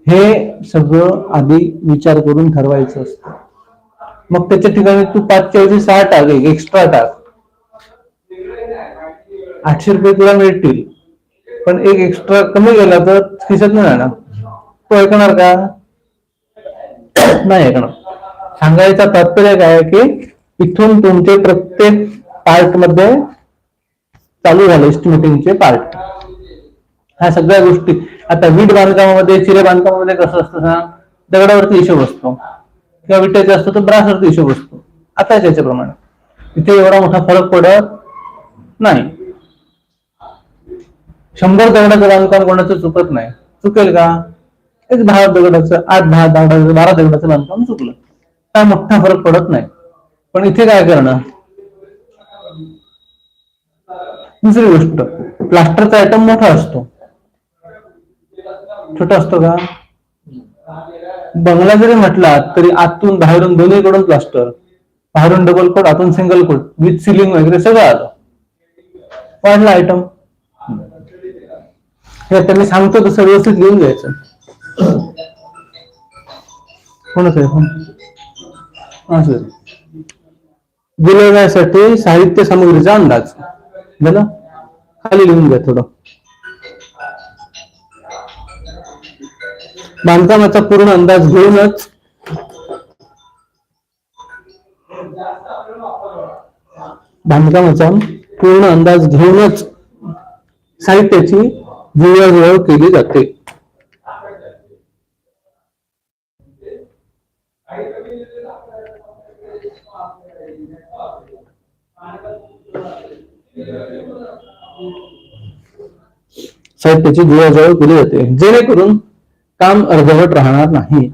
हे सगळं आधी विचार करून ठरवायचं असतं. मग त्याच्या ठिकाणी तू 5च्या ऐवजी 6 टाक, एक्स्ट्रा टाक. 800 रुपये तुला मिळतील, पण एक एक्स्ट्रा कमी गेला तर खिशात नाही जाणार. तो ऐकणार का? नाही ऐकणार. सांगायचा तात्पर्य काय की इथून तुमचे प्रत्येक पार्ट मध्ये चालू झाले एस्टिमेटिंगचे पार्ट. ह्या सगळ्या गोष्टी. आता वीट बांधकामामध्ये, चिरे बांधकामामध्ये कसं असतं सांग? दगडावरती हिशोब असतो, किंवा विटेचा असतो तर ब्रासवरती हिशोब असतो. आता याच्याप्रमाणे इथे एवढा मोठा फरक पडत नाही. 100 दगडाचं बांधकाम कोणाचं चुकत नाही. चुकेल का? एक 10 दगडाचं 8-10 दगडाचं 12 दगडाचं बांधकाम चुकलं, काय मोठा फरक पडत नाही. पण इथे काय करणं? दुसरी गोष्ट, प्लास्टरचा आयटम मोठा असतो, छोटा असतो का? बंगला जरी म्हटला तरी आतून बाहेरून दोन्हीकडून प्लास्टर, बाहेरून डबल कोट आतून सिंगल कोट विथ सिलिंग वगैरे सगळं आलं. वाढला आयटम. हे आता मी सांगतो तसं व्यवस्थित लिहून घ्यायचं. कोणच आहे दिलेल्यासाठी साहित्य सामग्रीचा अंदाज झाला. खाली लिहून घ्या थोडं. बांधकामाचा पूर्ण अंदाज घेऊनच साहित्याची जुळवाजुळव केली जाते. जेणेकरून काम अर्धवट राहणार नाही.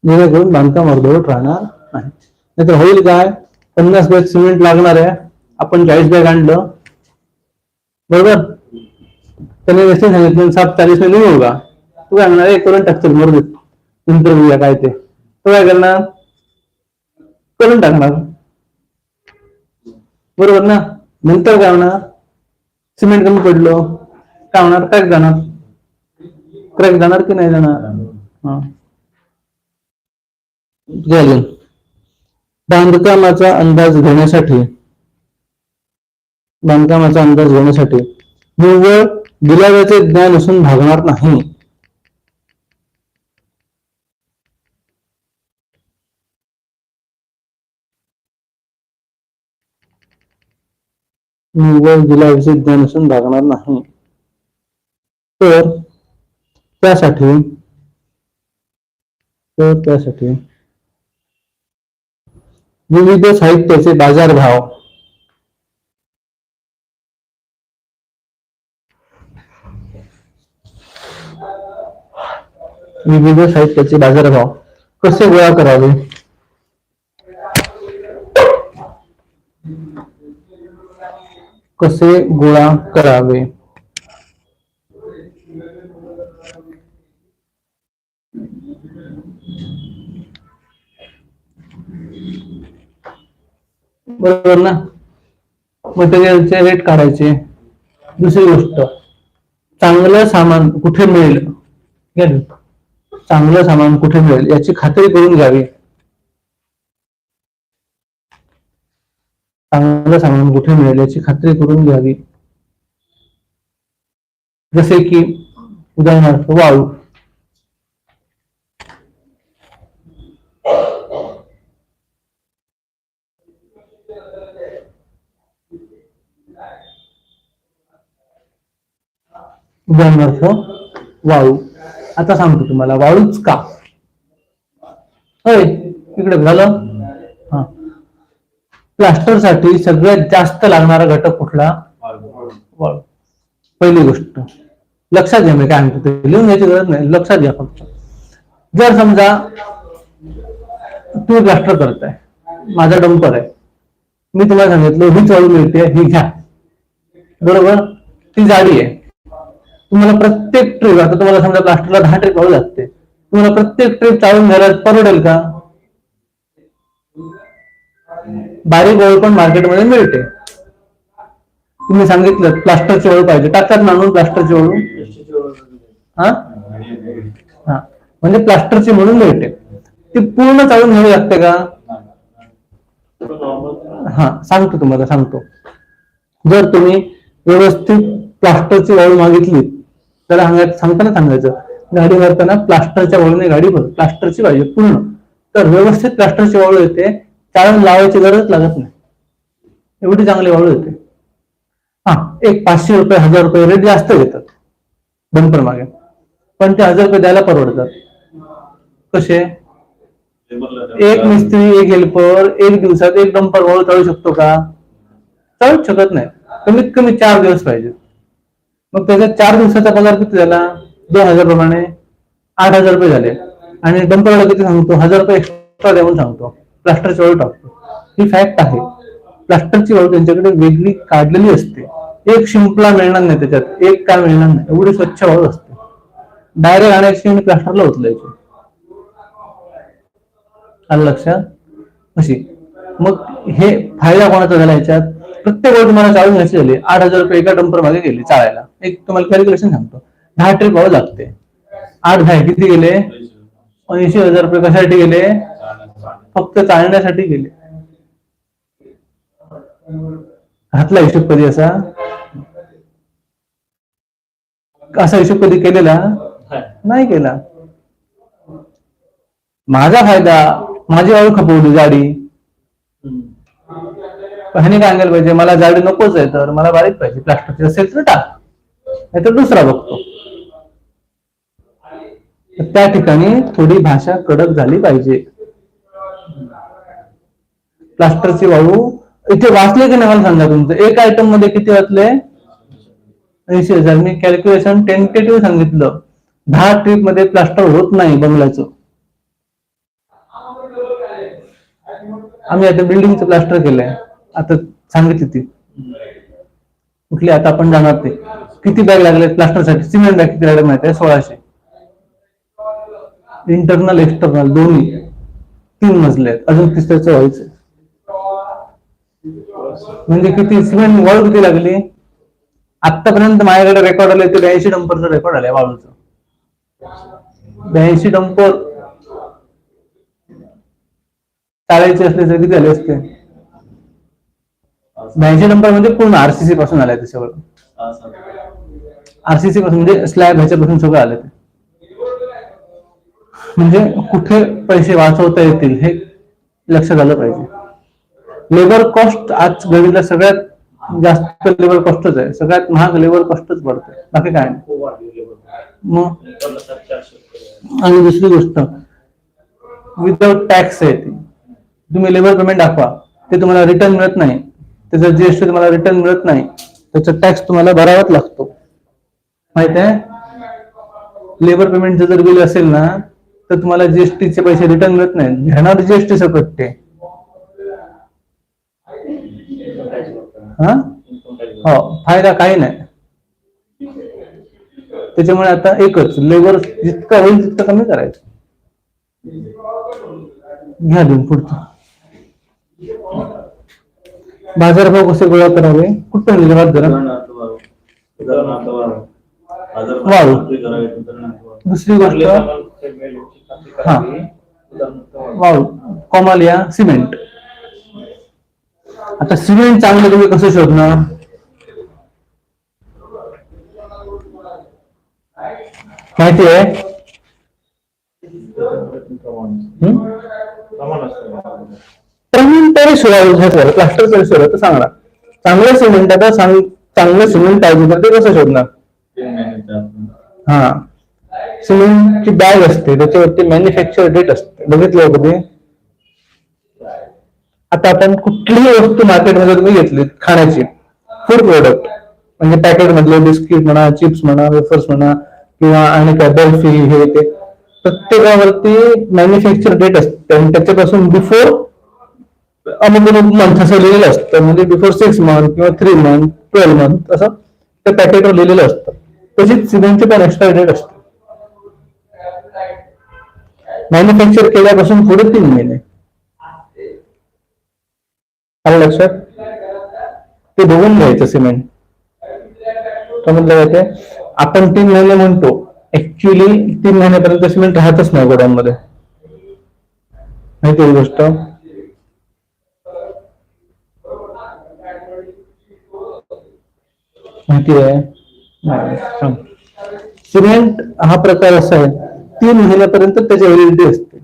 जेणेकरून बांधकाम अर्धवट राहणार नाही. नाहीतर होईल काय? 50 बॅग सिमेंट लागणार आहे, आपण 40 बॅग आणलं, बरोबर? त्याने व्यवस्थित सांगितलं 7:40 में नाही होगा, तू काय म्हणणार? करून टाकतो बरोबर, नंतर बघूया काय ते. तो काय करणार? करून टाकणार, बरोबर ना? नंतर काय होणार? सिमेंट कमी पडलं काय होणार? क्रॅक जाणार की नाही जाणार? हा. बांधकामाचा अंदाज घेण्यासाठी निव्वळ दिलाव्याचे ज्ञान असून भागणार नाही. तर त्यासाठी विविध साहित्याचे बाजारभाव कसे गोळा करावे? बरोबर ना? मटेरियलचे रेट काढायचे. दुसरी गोष्ट, चांगलं सामान कुठे मिळेल याची खात्री करून घ्यावी. जसे की उदाहरणार्थ वाळू. आता सांगतो तुम्हाला वाळूच का. होय, इकडे झालं. हा, प्लास्टर साठी सगळ्यात जास्त लागणारा घटक कुठला? वाळू. पहिली गोष्ट लक्षात घ्या, मी काय म्हणतो ते लिहून घ्यायची गरज नाही, लक्षात घ्या फक्त. जर समजा तुम्ही प्लास्टर करताय, माझा डंपर आहे, मी तुम्हाला सांगितलं ही वाळू मिळते, ही घ्या, बरोबर? ती जाडी आहे. तुम्हाला प्रत्येक ट्रीप, आता तुम्हाला समजा प्लास्टरला 10 ट्रीप वाळू लागते, तुम्हाला प्रत्येक ट्रीप चाळून घ्यायला परवडेल का? बारीक वाळू पण मार्केटमध्ये मिळते. तुम्ही सांगितलं प्लास्टरची वाळू पाहिजे, टाकतात म्हणून प्लास्टरची वाळू. हा, म्हणजे प्लास्टरची म्हणून मिळते. ती पूर्ण चाळून घ्यावी लागते का? हा, सांगतो. जर तुम्ही व्यवस्थित प्लास्टरची वाळू मागितली त्याला सांगताना सांगायचं गाडी भरताना प्लास्टरच्या वाळूने गाडी भर, प्लास्टरची पाहिजे पूर्ण, तर व्यवस्थित प्लास्टरची वाळू येते, चाळण लावायची गरज लागत नाही, एवढी चांगली वाळू येते. हा, एक 500 रुपये 1000 रुपये रेट जास्त घेतात बंपर मागे, पण ते 1000 रुपये द्यायला परवडतात. कसे? एक मिस्त्री एक हेल्पर एक दिवसात एक डंपर वाळू चालू शकतो का? चालूच शकत नाही. कमीत कमी 4 दिवस पाहिजे. मग त्याचा 4 दिवसाचा पगार किती झाला? 2000 प्रमाणे 8000 रुपये झाले. आणि डंपरला किती सांगतो? 1000 रुपये एक्स्ट्रा देऊन सांगतो, प्लास्टरची वाळू टाकतो. ही फॅक्ट आहे. प्लास्टरची वाळू त्यांच्याकडे वेगळी काढलेली असते, एक शिंपला मिळणार नाही त्याच्यात, एक काय मिळणार नाही, एवढी स्वच्छ वाळू असते. डायरेक्ट आणायची आणि प्लास्टरला उचलायची. आलं लक्षात? अशी. मग हे फायदा कोणाचा झाला याच्यात? प्रत्येक वेळ तुम्हाला चालून घ्यायची झाली, 8000 रुपये एका डंपर मागे गेले चाळायला. एक तुम्हाला कॅल्क्युलेशन सांगतो, 10 ट्रिप व्हावं लागते. 8 किती गेले? 80,000 रुपये. कशासाठी गेले? फक्त चालण्यासाठी गेले. हातला हिशोब कधी असा हिशोब कधी केलेला नाही केला. माझा फायदा, माझी वाळू खपवली जाडी, ह्याने काय सांगायला पाहिजे, मला जाडी नकोच आहे तर मला बारीक पाहिजे, प्लास्टरची असेल तर टाक, नाही तर दुसरा बघतो. त्या ठिकाणी थोडी भाषा कडक झाली पाहिजे. प्लास्टरची वाळू इथे वाचले की नाही मला सांगा तुमचं, एक आयटम मध्ये किती वाचले? 80,000. मी कॅल्क्युलेशन टेंटेटिव्ह सांगितलं, 10 ट्रिप मध्ये प्लास्टर होत नाही बंगल्याचं. आम्ही आता बिल्डिंगचं प्लास्टर केलंय, आता सांगितली ती कुठली, आता आपण जाणार ते किती बॅग लागले प्लास्टरसाठी. सिमेंट बॅग किती लागले माहिती आहे? 1600. इंटरनल एक्सटर्नल दोन्ही 3 मजले आहेत, अजून तिसऱ्याचं व्हायचं. म्हणजे किती सिमेंट वाळू किती लागली? आतापर्यंत माझ्याकडे रेकॉर्ड आले ते 82 डंपरचं रेकॉर्ड आलंय वाळूचं. 82 डंपर चालायचे असले तर किती झाले असते? 82 डंपर म्हणजे पूर्ण आरसीसी पासून आलाय ते सगळं. आरसीसी पासून म्हणजे स्लॅब ह्याच्यापासून सगळं आलं ते. म्हणजे कुठे पैसे वाचवता येतील हे लक्षात आलं पाहिजे. लेबर कॉस्ट आज घडीला सगळ्यात जास्त लेबर कॉस्टच आहे, सगळ्यात महाग लेबर कॉस्टच पडते, बाकी काय नाही. मग आणि दुसरी गोष्ट, विदाउट टॅक्स आहे ती. तुम्ही लेबर पेमेंट दाखवा, ते तुम्हाला रिटर्न मिळत नाही, त्याचा जीएसटी तुम्हाला रिटर्न मिळत नाही, त्याचा टॅक्स तुम्हाला भरावाच लागतो, माहित आहे? लेबर पेमेंटचं जर बिल असेल ना तर तुम्हाला जीएसटीचे पैसे रिटर्न मिळत नाही, घेणार जीएसटी सकट ते. हो, फायदा काही नाही. त्याच्यामुळे आता एकच, लेबर जितका होईल तितकं कमी करायचं. घ्या देऊन पुढचं. बाजारभाव कसे गोळा करावे? कुठं निघालात जरा वाळू. दुसरी गोष्ट, हा वाळू, कॉमालिया, सिमेंट. आता सिमेंट चांगलं तुम्ही कसं शोधणार? माहिती आहे? प्रमाण तरी शोधायचं, प्लास्टर तरी शोधायचं सांगणार. चांगलं सिमेंट, आता चांगलं सिमेंट पाहिजे तर ते कसं शोधणार? हा, सिमेंटची बॅग असते, त्याच्यावरती मॅन्युफॅक्चर डेट असते, बघितलं कधी? आता आपण कुठलीही वस्तू मार्केटमध्ये तुम्ही घेतली खाण्याची, फूड प्रोडक्ट म्हणजे पॅकेट मधले बिस्किट म्हणा, चिप्स म्हणा, वेफर्स म्हणा, किंवा आणि काय बर्फी, हे ते प्रत्येकावरती मॅन्युफॅक्चर डेट असते आणि त्याच्यापासून बिफोर अमुक मंथ असं लिहिलेलं असतं, म्हणजे बिफोर 6 मंथ किंवा 3 मंथ 12 मंथ असं त्या पॅकेटवर लिहिलेलं असतं. तशीच सिमेंटची पण एक्सपायरी डेट असते, मॅन्युफॅक्चर केल्यापासून पुढे 3 महिने. आलं लक्षात? ते बघून घ्यायचं सिमेंट. समजलं का ते? आपण 3 महिने म्हणतो, ऍक्च्युअली 3 महिन्यापर्यंत सिमेंट राहतच नाही गोड्यांमध्ये, माहिती ही गोष्ट? माहिती आहे? सिमेंट हा प्रकार असा आहे, 3 महिन्यापर्यंत त्याची व्हॅलिडिटी असते.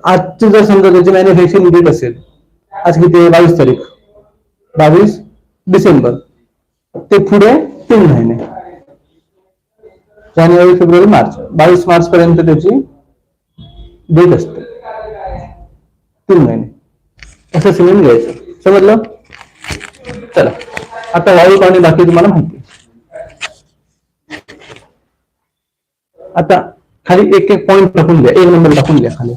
आजची जर समजा त्याची मॅन्युफॅक्चरिंग डेट असेल, आज किती आहे, 22 तारीख, 22 डिसेंबर, ते पुढे 3 महिने, जानेवारी फेब्रुवारी मार्च, 22 मार्च पर्यंत त्याची डेट असते. 3 महिने असं सिमेंट घ्यायचं. समजलं? चला, आता वाळू पाणी बाकी तुम्हाला माहिती. आता खाली एक एक पॉईंट टाकून द्या, 1 नंबर टाकून द्या खाली.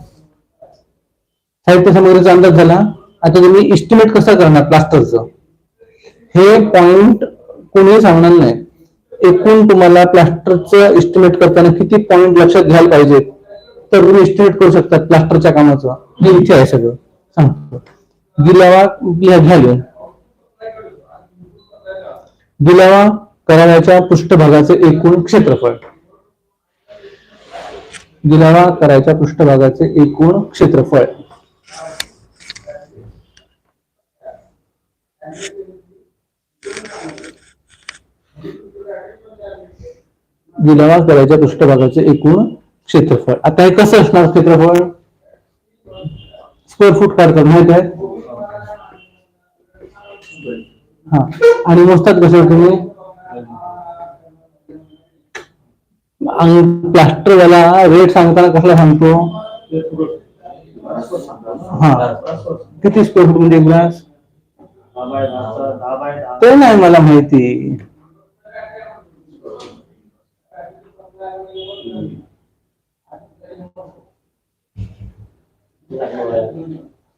साहित्य सामग्रीचा अंदाज झाला. आता तुम्ही इस्टिमेट कसं करणार प्लास्टरचं, हे पॉइंट कोणी सांगणार नाही. एकूण तुम्हाला प्लास्टरचं इस्टिमेट करताना किती पॉइंट लक्षात घ्यायला पाहिजेत, तर तुम्ही इस्टिमेट करू शकता प्लास्टरच्या कामाचं. हे इथे आहे सगळं सांगतो. गिलावा घ्या लिहून. गिलावा करायच्या पृष्ठभागाचे एकूण क्षेत्रफळ. गिलावा करायच्या पृष्ठभागाचे एकूण क्षेत्रफळ. गिलावा करायच्या पृष्ठभागाचे एकूण क्षेत्रफळ. आता हे कसं असणार क्षेत्रफळ? स्क्वेअर फूट काढतात माहित आहे? हा, आणि मोजतात कसं तुम्ही? प्लास्टरवाला रेट सांगताना कसला सांगतो? हा, किती स्क्वेअर फूट म्हणजे ग्लास? ते नाही मला माहिती.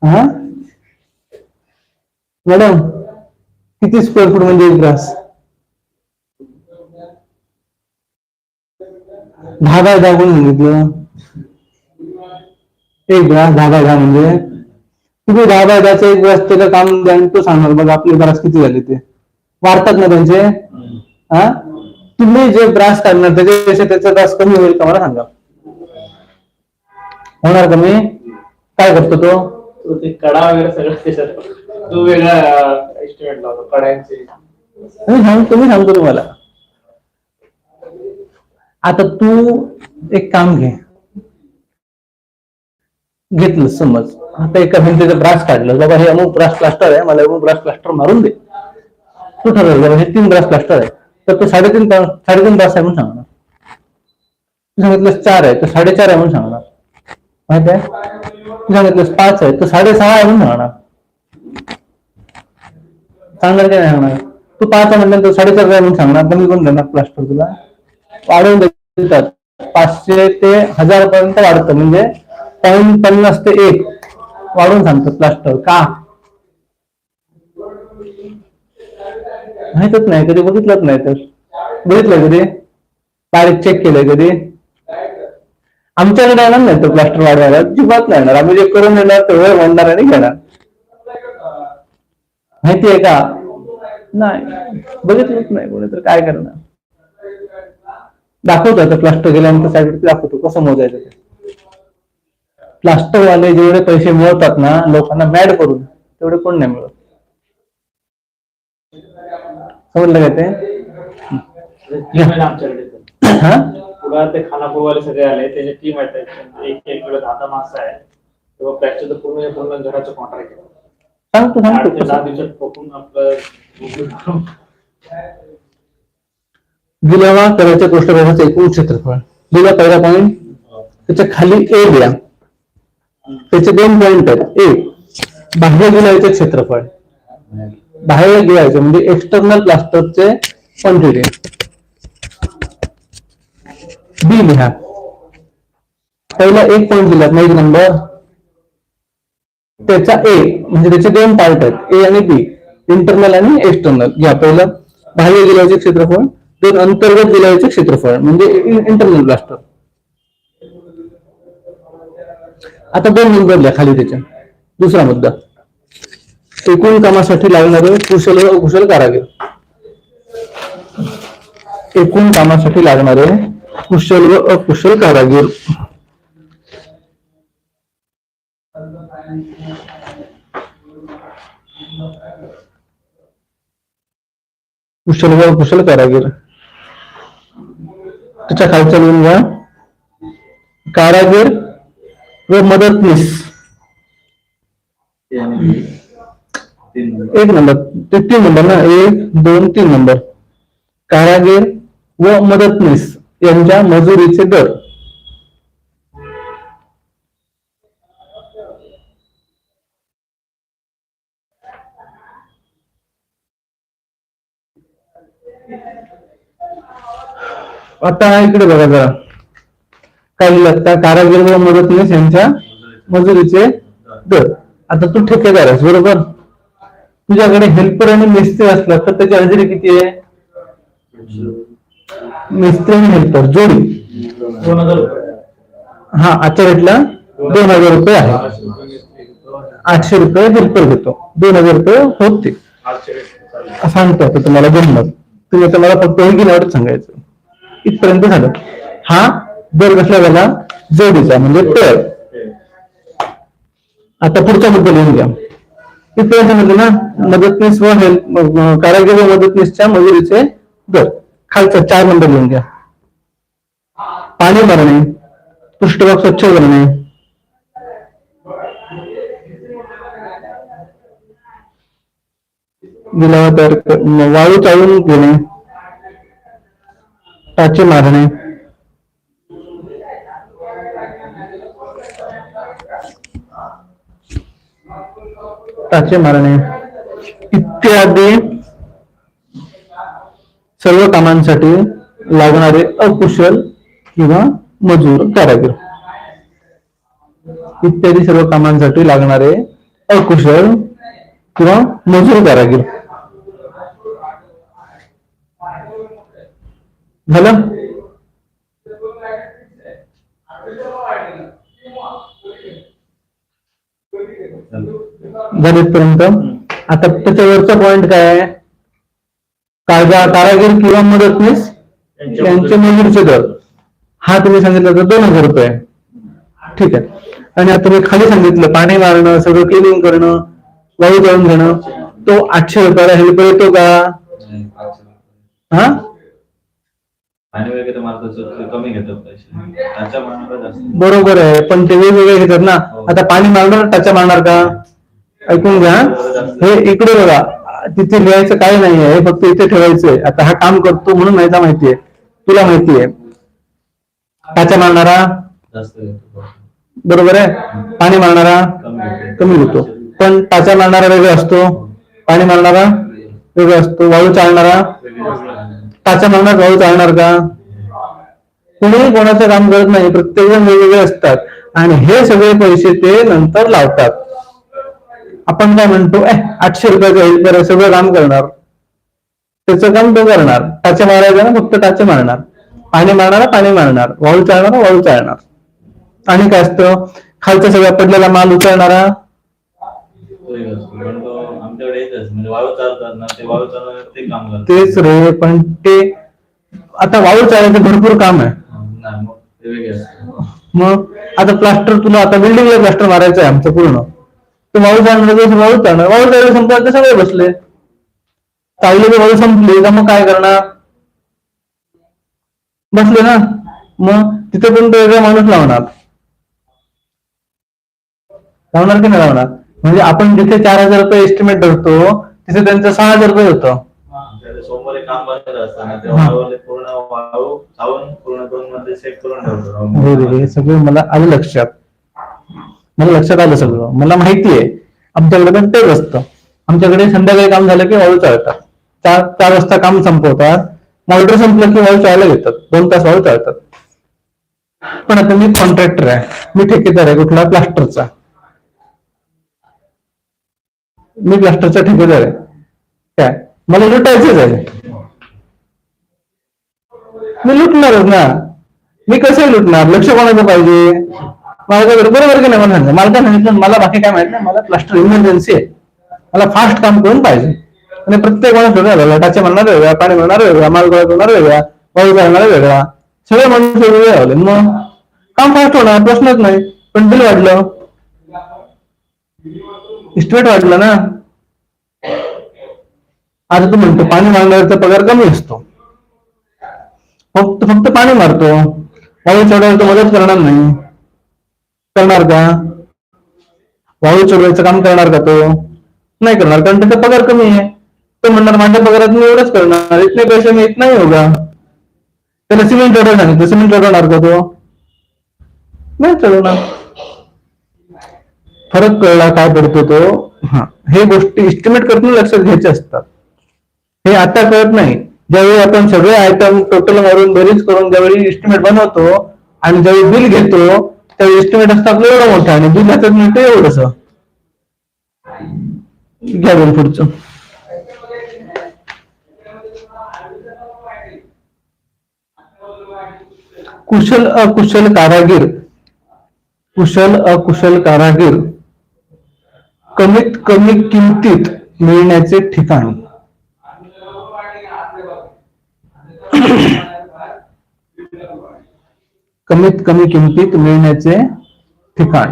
हा मॅडम, किती स्क्वेअर फूट म्हणजे 1 ग्लास? 10 बाय 10 कोण सांगितलं? 1 ग्लास 10 बाय 10 म्हणजे तुम्ही 10 बाय 10चा 1 ग्लास त्याला काम द्या आणि तो सांगणार बघा आपले ग्लास किती झाले ते. वाढतात ना त्यांचे. हा, तुम्ही जे ब्रास काढणार त्याच्यापेक्षा त्याचा ग्लास कमी होईल का मला सांगा? होणार कमी? काय करतो तो? ते कडा वगैरे सगळं तो वेगळा एस्टिमेट लावतो कड्यांचे. तुम्ही सांगतो तुम्हाला. आता तू एक काम घेतलं समज, आता एका भिंतीचं ब्रास काढलं, बाबा हे अमुक ब्रास प्लास्टर आहे, मला अमुक ब्रास प्लास्टर मारून दे. तू ठरवलं बाबा हे 3 ब्रास प्लास्टर आहे, तर तो 3.5 ब्रास आहे म्हणून सांगणार. सांगितलं 4 आहे तर 4.5 आहे म्हणून सांगणार. माहित आहे? सांगितलं 5 आहे तर 6.5 आहे म्हणून सांगणार. सांगणार काय नाही सांगणार? तू 5 आहे म्हटल्यानंतर 4.5 आहे म्हणून सांगणार. कमी कोण देणार प्लास्टर तुला? वाढवून देतात. 500 ते 1000 पर्यंत वाढतं, म्हणजे 0.50 ते 1 वाढून सांगतात प्लास्टर. का? माहितच नाही, कधी बघितलंच नाही. तर बघितलंय कधी? तारीख चेक केलंय कधी? आमच्याकडे येणार नाही तर प्लास्टर वाढवायला अजिबात नाही येणार. आम्ही जे करून देणार तेवढं म्हणणार आणि घेणार. माहिती आहे का? नाही, बघितलंच नाही कोणी तर काय करणार. दाखवतो आता प्लास्टर गेल्यानंतर साईडवरती दाखवतो कसं मोजायचं ते. प्लास्टरवाले जेवढे पैसे मिळवतात ना लोकांना मॅड करून, तेवढे कोण नाही मिळवत. समजलं काय ते? आमच्याकडे पुढे ते खानापूरवाले सगळे आले, त्याची टीम आहे, एक किलो 10 माणसं आहे. तेव्हा पॅचचं तर पूर्ण घराचं कॉन्ट्रॅक्ट आहे. सांगतो 10 दिवसात पकडून आपलं. गिलावा करायच्या पृष्ठभागाचं एकूण क्षेत्रफळ दिला पहिला पॉईंट. त्याच्या खाली ए द्या. त्याचे 2 पॉईंट आहेत. ए बाह्य गिलाव्याचे क्षेत्रफळ, बाहेर गिलाव्याचे म्हणजे एक्सटर्नल प्लास्टरचे क्वांटिटी. बी लिहा. पहिला 1 पॉईंट दिला 1 नंबर, त्याचा ए म्हणजे त्याचे 2 पार्ट आहेत, ए आणि बी, इंटरनल आणि एक्सटर्नल. घ्या पहिलं बाह्य गिलाव्याचे क्षेत्रफळ, 2 अंतर्गत गिलाव्याचे क्षेत्रफळ म्हणजे इंटरनल प्लास्टर. आता 2 नंबर लिहा खाली त्याच्या. दुसरा मुद्दा, एकूण कामासाठी लागणारे कुशल व अकुशल कारागीर. एकूण कामासाठी लागणारे कुशल व अकुशल कारागीर. कुशल व कुशल कारागीर. त्याच्या खालच्या लिहून घ्या कारागीर व मदतनीस. ते आणि तीन. 1 नंबर ते 3 नंबर ना, 1 2 3 नंबर. कारागीर व मदतनीस यांच्या मजुरीचे दर. आता इकडे बघा जरा काय लिहिलं, कारागीर व मदतनीस यांच्या मजुरीचे दर. आता तू ठेकेदार आहेस बरोबर, तुझ्याकडे हेल्पर आणि मिस्त्री असला तर त्याची हजेरी किती आहे? मिस्त्री आणि हेल्पर जोडी 2000 रुपये. हा आजच्या रेटला 2000 रुपये आहे. 800 रुपये हेल्पर घेतो, 2000 रुपये होते. 800 रुपये. सांगतो आता तुम्हाला गंमत. तुम्ही आता मला फक्त हे गेल्यावर सांगायचं. इथपर्यंत झालं. हा दर कसला झाला? जोडीचा म्हणजे पेअर. आता पुढचा मुद्दा लिहून घ्या. इथपर्यंत म्हटलं ना, मदतनीस व कारागीर व मदतनीसच्या मजुरीचे दर. खालचा 4 नंबर लिहून घ्या. पाणी भरणे, पृष्ठभाग स्वच्छ करणे, गिलावा तयार, वाळू चाळून घेणे, टाचे मारणे, टाचे मारणे इत्यादी सर्व कामांसाठी लागणारे अकुशल किंवा मजूर कारागीर. इत्यादी सर्व कामांसाठी लागणारे अकुशल किंवा मजूर कारागीर. झालं? इथपर्यंत. आता त्याच्यावरचा पॉइंट काय आहे? कारागीर किंवा मदतनीस यांचे मजुरीचे दर. हा तुम्ही सांगितलं तर 2000 रुपये. ठीक आहे. आणि आता मी खाली सांगितलं पाणी मारणं, सगळं क्लिनिंग करणं, वाळू जाळून घेणं, तो 800 रुपयाला हेल्पर येतो का? हा पाणी वगैरे मारतो कमी घेतात पैसे, त्याच्या मानाला जास्त. बरोबर आहे, पण ते वेगवेगळे घेतात ना. आता पाणी मारणार टाचा मारणार का? ऐकून घ्या, हे इकडे बघा, तिथे लिहायचं काही नाही आहे, फक्त इथे ठेवायचंय. आता हा काम करतो म्हणून माहितीये, तुला माहितीये. टाचा मारणारा जास्त घेतो, बरोबर आहे, पाणी मारणारा कमी घेतो. पण टाचा मारणारा वेगळा असतो, पाणी मारणारा वेगळा असतो, वाळू चालणारा. टाचा मारणार वाळू चालणार का? कुणी कोणाचं काम करत नाही, प्रत्येक जण वेगवेगळे असतात. आणि हे सगळे पैसे ते नंतर लावतात. आपण काय म्हणतो, 800 रुपयाचा हेल्पर सगळं काम करणार, त्याचं काम तो करणार. टाचे मारायचा ना, फक्त टाचे मारणार. पाणी मारणारा पाणी मारणार, वाळू चालणारा वाळू चालणार. आणि काय असतं, खालचा सगळा पडलेला माल उचलणारा. आमच्याकडे येतच म्हणजे वाळू चालतात ना, ते वाळू चालणार ते काम करतात. तेच रे, पण ते आता वाळू चालायचं भरपूर काम आहे. मग आता प्लास्टर, तुला आता बिल्डिंगला प्लास्टर मारायचं आहे आमचं पूर्ण, तर वाळू चालणार वाळू चालणार, वाळू चालणार संपला ते सगळे बसले, चाललेली वाळू संपली का मग काय करणार? बसले ना. मग तिथे पण तो वेगळा माणूस लावणार की नाही लावणार? म्हणजे आपण जिथे 4000 रुपये एस्टिमेट धरतो तिथे त्यांचं 6000 रुपये होतं. सोमवारी काम बंद असताना तेव्हा पूर्ण वाळू चावून पूर्ण करून मध्ये सेट करून ठेवतो. हे सगळं मला आलं लक्षात, मला लक्षात आलं सगळं, मला माहिती आहे. आमच्याकडे पण तेच असतं. आमच्याकडे संध्याकाळी काम झालं की वाळू चाळतात, 4 वाजता काम संपवतात, मोटर संपलं की वाळू चाळायला घेतात, 2 तास वाळू चाळतात. पण आता मी कॉन्ट्रॅक्टर आहे, मी ठेकेदार आहे कुठला? प्लास्टरचा. मी प्लास्टरचा ठेकेदार आहे. काय मला लुटायचंच आहे, मी लुटणारच ना. मी कसं लुटणार? लक्ष कोणाचं पाहिजे? माझ्याकडे बरोबर की नाही? मला सांगा, मला काय सांगितलं, मला बाकी काय माहित नाही, मला प्लास्टर इमर्जन्सी आहे, मला फास्ट काम करून पाहिजे. आणि प्रत्येक माणूस वेगळा, टाचे मारणार वेगळा, पाणी मारणार वेगळा, माल गोळा करणार वेगळा, वाळू चालणार वेगळा, सगळे माणूस वेगवेगळे आले, मग काम फास्ट होणार, प्रश्नच नाही. पण बिल वाढलं, इस्टिमेट वाढलं ना. आता तू म्हणतो पाणी मारणाऱ्याचा पगार कमी असतो, फक्त पाणी मारतो, वाळू चढवायला तर मदत करणार नाही. करणार का? वाळू चढवायचं काम करणार का तो? नाही करणार, कारण त्याचा पगार कमी आहे. तो म्हणणार माझ्या पगारात मी एवढंच करणार, इतने पैसे मी इतना ही होगा. त्याला सिमेंट चढवायला सांगितलं, सिमेंट चढवणार का तो? नाही चढवणार. फरक कळला काय पडतो तो. हे गोष्टी इस्टिमेट करून लक्षात घ्यायचे असतात. हे आता कळत नाही. ज्यावेळी आपण सगळे आयटम टोटल मारून बेरीज करून ज्यावेळी इस्टिमेट बनवतो आणि ज्यावेळी बिल घेतो त्यावेळी इस्टिमेट असतं आपलं एवढं मोठं आणि बिल हातात मिळतं एवढंच. घ्या बिल पुढचं. कुशल अकुशल कारागीर कमीत कमी किमतीत मिळण्याचे ठिकाण. कमीत कमी किमतीत मिळण्याचे ठिकाण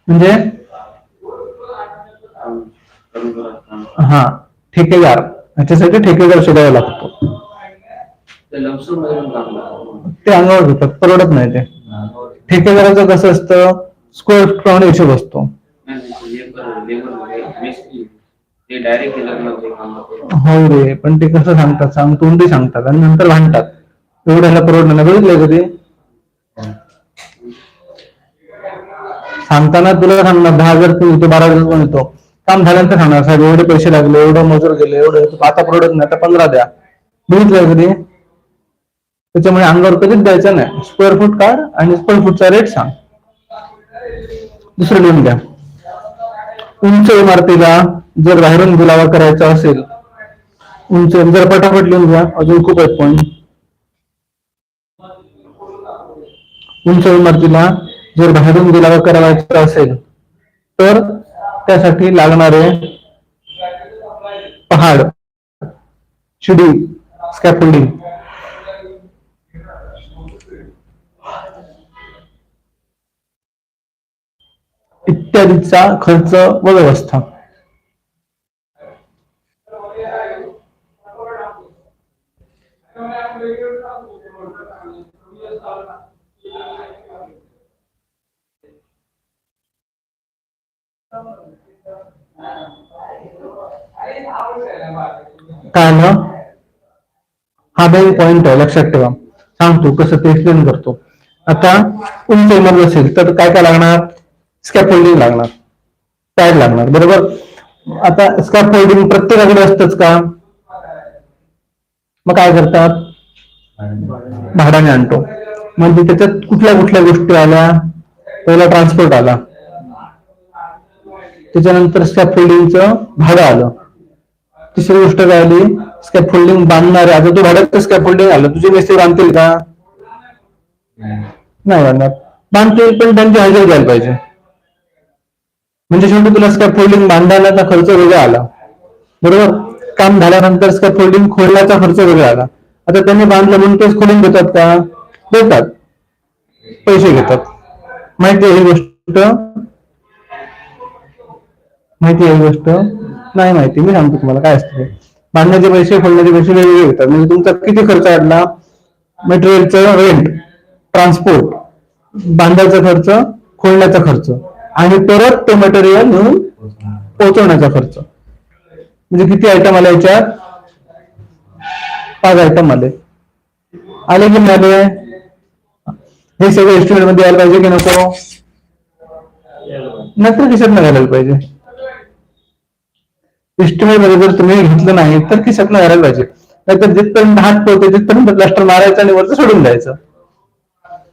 म्हणजे ठेकेदार. याच्यासाठी ठेकेदार शोधावा लागतो. ते अंगावर घेतात, परवडत नाही ते. ठेकेदाराचं कसं असतं, स्क्वेअर फूट प्रमाणे हिशोब असतो. हो रे, पण ते कसं सांगतात, तोंडी सांगतात आणि नंतर भांडतात. एवढ्याला परवडलं नाही. बघितलंय कधी? सांगताना तुला सांगणार 10,000 तू येतो, 12,000 पण येतो. काम झाल्यानंतर सांगणार साहेब एवढे पैसे लागले, एवढं मजूर गेले, एवढं आता परवडत नाही, आता 15 द्या. बघितलंय कधी? त्याच्यामुळे अंगावर कधीच द्यायचं नाही. स्क्वेअर फूट काढ आणि स्क्वेअर फूटचा रेट सांग. दुसरं लिहून द्या. उंच इमारतीला जर बाहेरून दिलावा करायचा असेल, उंच जर पटापट लिहून घ्या, अजून खूप आहेत पॉईंट. उंच इमारतीला जर बाहेरून दिलावा करायचा असेल तर त्यासाठी लागणारे पहाड, शिडी, स्कॅफोल्डिंग इत्यादीचा खर्च व व्यवस्था. काय ना, हा मेन पॉइंट आहे, लक्षात ठेवा. सांगतो कसं ते एक्सप्लेन करतो. आता उंच इमारत असेल तर काय काय लागणार? स्कॅफोल्डिंग लागणार, पॅड लागणार, बरोबर. आता स्कॅफोल्डिंग प्रत्येकाकडे असतंच का? मग काय करतात? भाड्याने आणतो. म्हणजे त्याच्यात कुठल्या कुठल्या गोष्टी आल्या? पहिला ट्रान्सपोर्ट आला, त्याच्यानंतर स्कॅफोल्डिंगचं भाडं आलं, तिसरी गोष्ट काय आली? स्कॅफोल्डिंग बांधणारे. आता तू भाड्याचं स्कॅफोल्डिंग आलं, तुझे मिस्त्री बांधतील का? नाही बांधणार. बांधतील पण त्यांची हजेरी द्यायला पाहिजे. म्हणजे शेवटी तुला स्कॅफोल्डिंग बांधायला खर्च वेगळा आला, बरोबर. काम झाल्यानंतर स्कॅफोल्डिंग खोलण्याचा खर्च वेगळा आला. आता त्यांनी बांधलं म्हणून तेच खोलून देतात का? देतात, पैसे घेतात. माहिती आहे ही गोष्ट? माहिती आहे ही गोष्ट? नाही माहिती, मी सांगतो तुम्हाला काय असतं. बांधण्याचे पैसे, खोलण्याचे पैसे वेगवेगळे घेतात. म्हणजे तुमचा किती खर्च वाढला? मटेरियलचं रेंट, ट्रान्सपोर्ट, बांधायचा खर्च, खोलण्याचा खर्च आणि परत ते मटेरियल नेऊन पोहोचवण्याचा खर्च. म्हणजे किती आयटम आले याच्यात? 5 आयटम आले. आले की नाही आले? हे सगळं एस्टिमेट मध्ये यायला पाहिजे की नको? नंतर खिशात नाही घालायला पाहिजे. एस्टिमेट मध्ये जर तुम्ही घेतलं नाही तर खिशात नाही घालायला पाहिजे. नाहीतर जिथपर्यंत हात पोहोचते तिथपर्यंत प्लास्टर मारायचं आणि वरचं सोडून द्यायचं.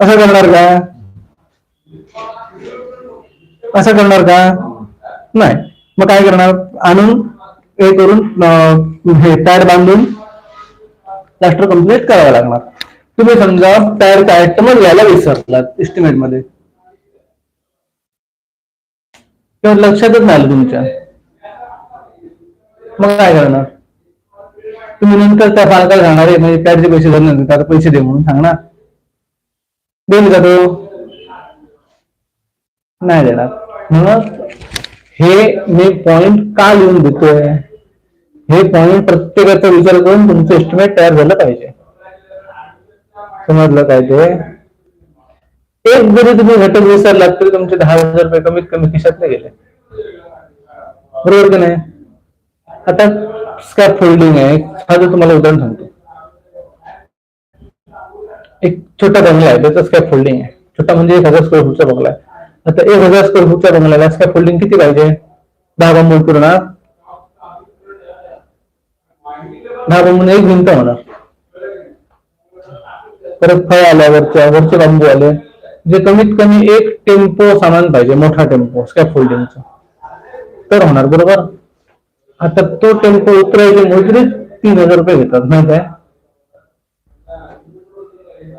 असं करणार का? असं करणार का? नाही. मग काय करणार? आणून हे करून हे पॅड बांधून प्लास्टर कम्प्लीट करावं लागणार. तुम्ही समजा पॅडचा आयटम घ्यायला विसरलात एस्टिमेट मध्ये, किंवा लक्षातच नाही आलं तुमच्या, मग काय करणार? तुम्ही नंतर त्या फाळकाला सांगणार आहे, म्हणजे पॅडचे पैसे भरणार, त्याला पैसे दे म्हणून सांगणार. देईल का तो? नाही देणार. मग हे मी पॉइंट का लिहून देतोय, हे पॉइंट प्रत्येकाचा विचार करून तुमचं एस्टिमेट तयार झालं पाहिजे. समजलं काय ते? एक जरी तुम्ही घटक विसरलात तरी तुमचे 10,000 रुपये कमीत कमी खिशात नाही गेले. बरोबर की नाही? आता स्कॅप फोल्डिंग आहे, हा जर तुम्हाला उदाहरण सांगतो. एक छोटा बंगला आहे, त्याचा स्कॅप फोल्डिंग आहे. छोटा म्हणजे 1,000 स्क्वेअर फूटचा बंगला आहे. आता 1,000 स्क्वेअर फूटच्या बंगल्याला स्कॅप फोल्डिंग किती पाहिजे? 10 बांबू पूर्ण 10 बांबून एक भिंत होणार. परत फळ आल्यावरच्या वरचे बांबू आले, जे कमीत कमी एक टेम्पो सामान पाहिजे, मोठा टेम्पो स्कॅप फोल्डिंगचा, तर होणार. बरोबर? आता तो टेम्पो उतरायची मजुरी 3,000 रुपये घेतात, माहित आहे?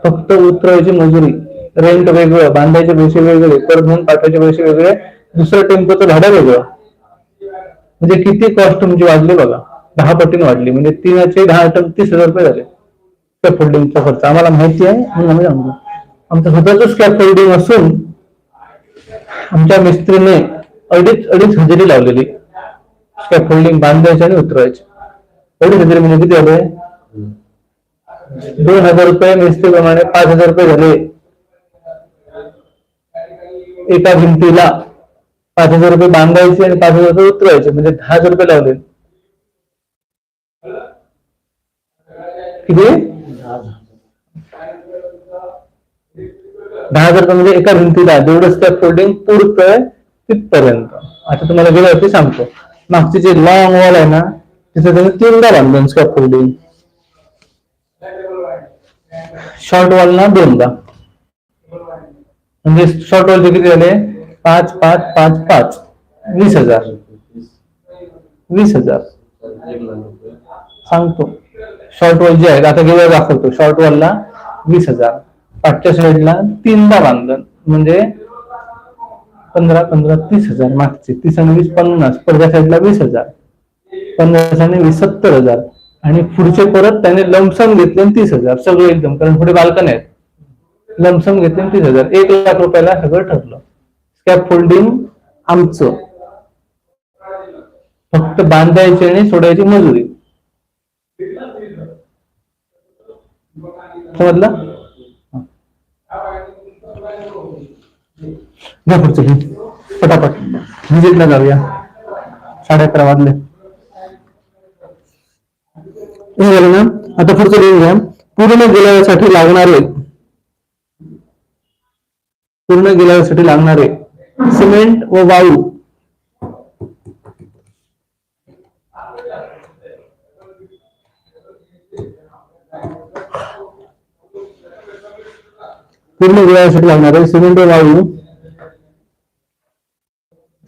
फक्त उतरायची मजुरी, रेंट वेगळं, बांधायचे पैसे वेगळे, परत घेऊन पाठवायचे पैसे वेगळे, दुसरं टेम्पोचं भाडं वेगळं. म्हणजे किती कॉस्ट तुमची वाढली बघा, 10 पटीने वाढली. म्हणजे 3चे 10 30,000 रुपये झाले स्कॅप फोल्डिंगचा खर्च. आम्हाला माहिती आहे म्हणून आम्ही सांगतो. आमचं स्वतःच स्कॅप फोल्डिंग असून आमच्या मिस्त्रीने अडीच हजेरी लावलेली स्कॅप फोल्डिंग बांधायचे आणि उतरवायचे. 2.5 हजेरी म्हणजे किती झाले? 2,000 रुपये मिस्त्री प्रमाणे 5,000 रुपये झाले. एका भिंतीला 5,000 रुपये बांधायचे आणि 5,000 रुपये उतरवायचे, म्हणजे 10,000 रुपये लावले. किती? 10,000 म्हणजे एका भिंतीला जेवढं स्कॅप फोल्डिंग पुरतंय तिथपर्यंत. आता तुम्हाला गेल्यावरती सांगतो. मागची जे लॉंग वॉल आहे ना, तिथे तुम्ही 3दा बांधून स्कॅप फोल्डिंग, शॉर्ट वॉल ना 2दा. म्हणजे शॉर्ट वॉलचे किती झाले? 5, 5, 5, 5 20,000. 20,000 सांगतो. शॉर्ट वॉल जे आहेत, आता गेल्यावर दाखवतो. शॉर्ट वॉलला 20,000, पाठच्या साईडला 3दा बांधून, म्हणजे 15, 15, 30,000. मागचे 30 आणि 20 50, पडद्या साईडला 20,000, 50 आणि 20 70,000. आणि पुढचे परत त्याने लमसम घेतले 30,000 सगळं एकदम, कारण पुढे बाल्कनी आहेत. लमसम घेतले 30,000, 1,00,000 रुपयाला सगळं ठरलं. स्कॅप फोल्डिंग आमचं, फक्त बांधायची आणि सोडायची मजुरी. समजलं? घ्या पुढचं घे पटापट, व्हिजिटला जाऊया. 11:30 वाजले. हे झालं ना? आता पुढचं लिहून घ्या. पूर्ण गिलाव्यासाठी लागणारे सिमेंट व वाळू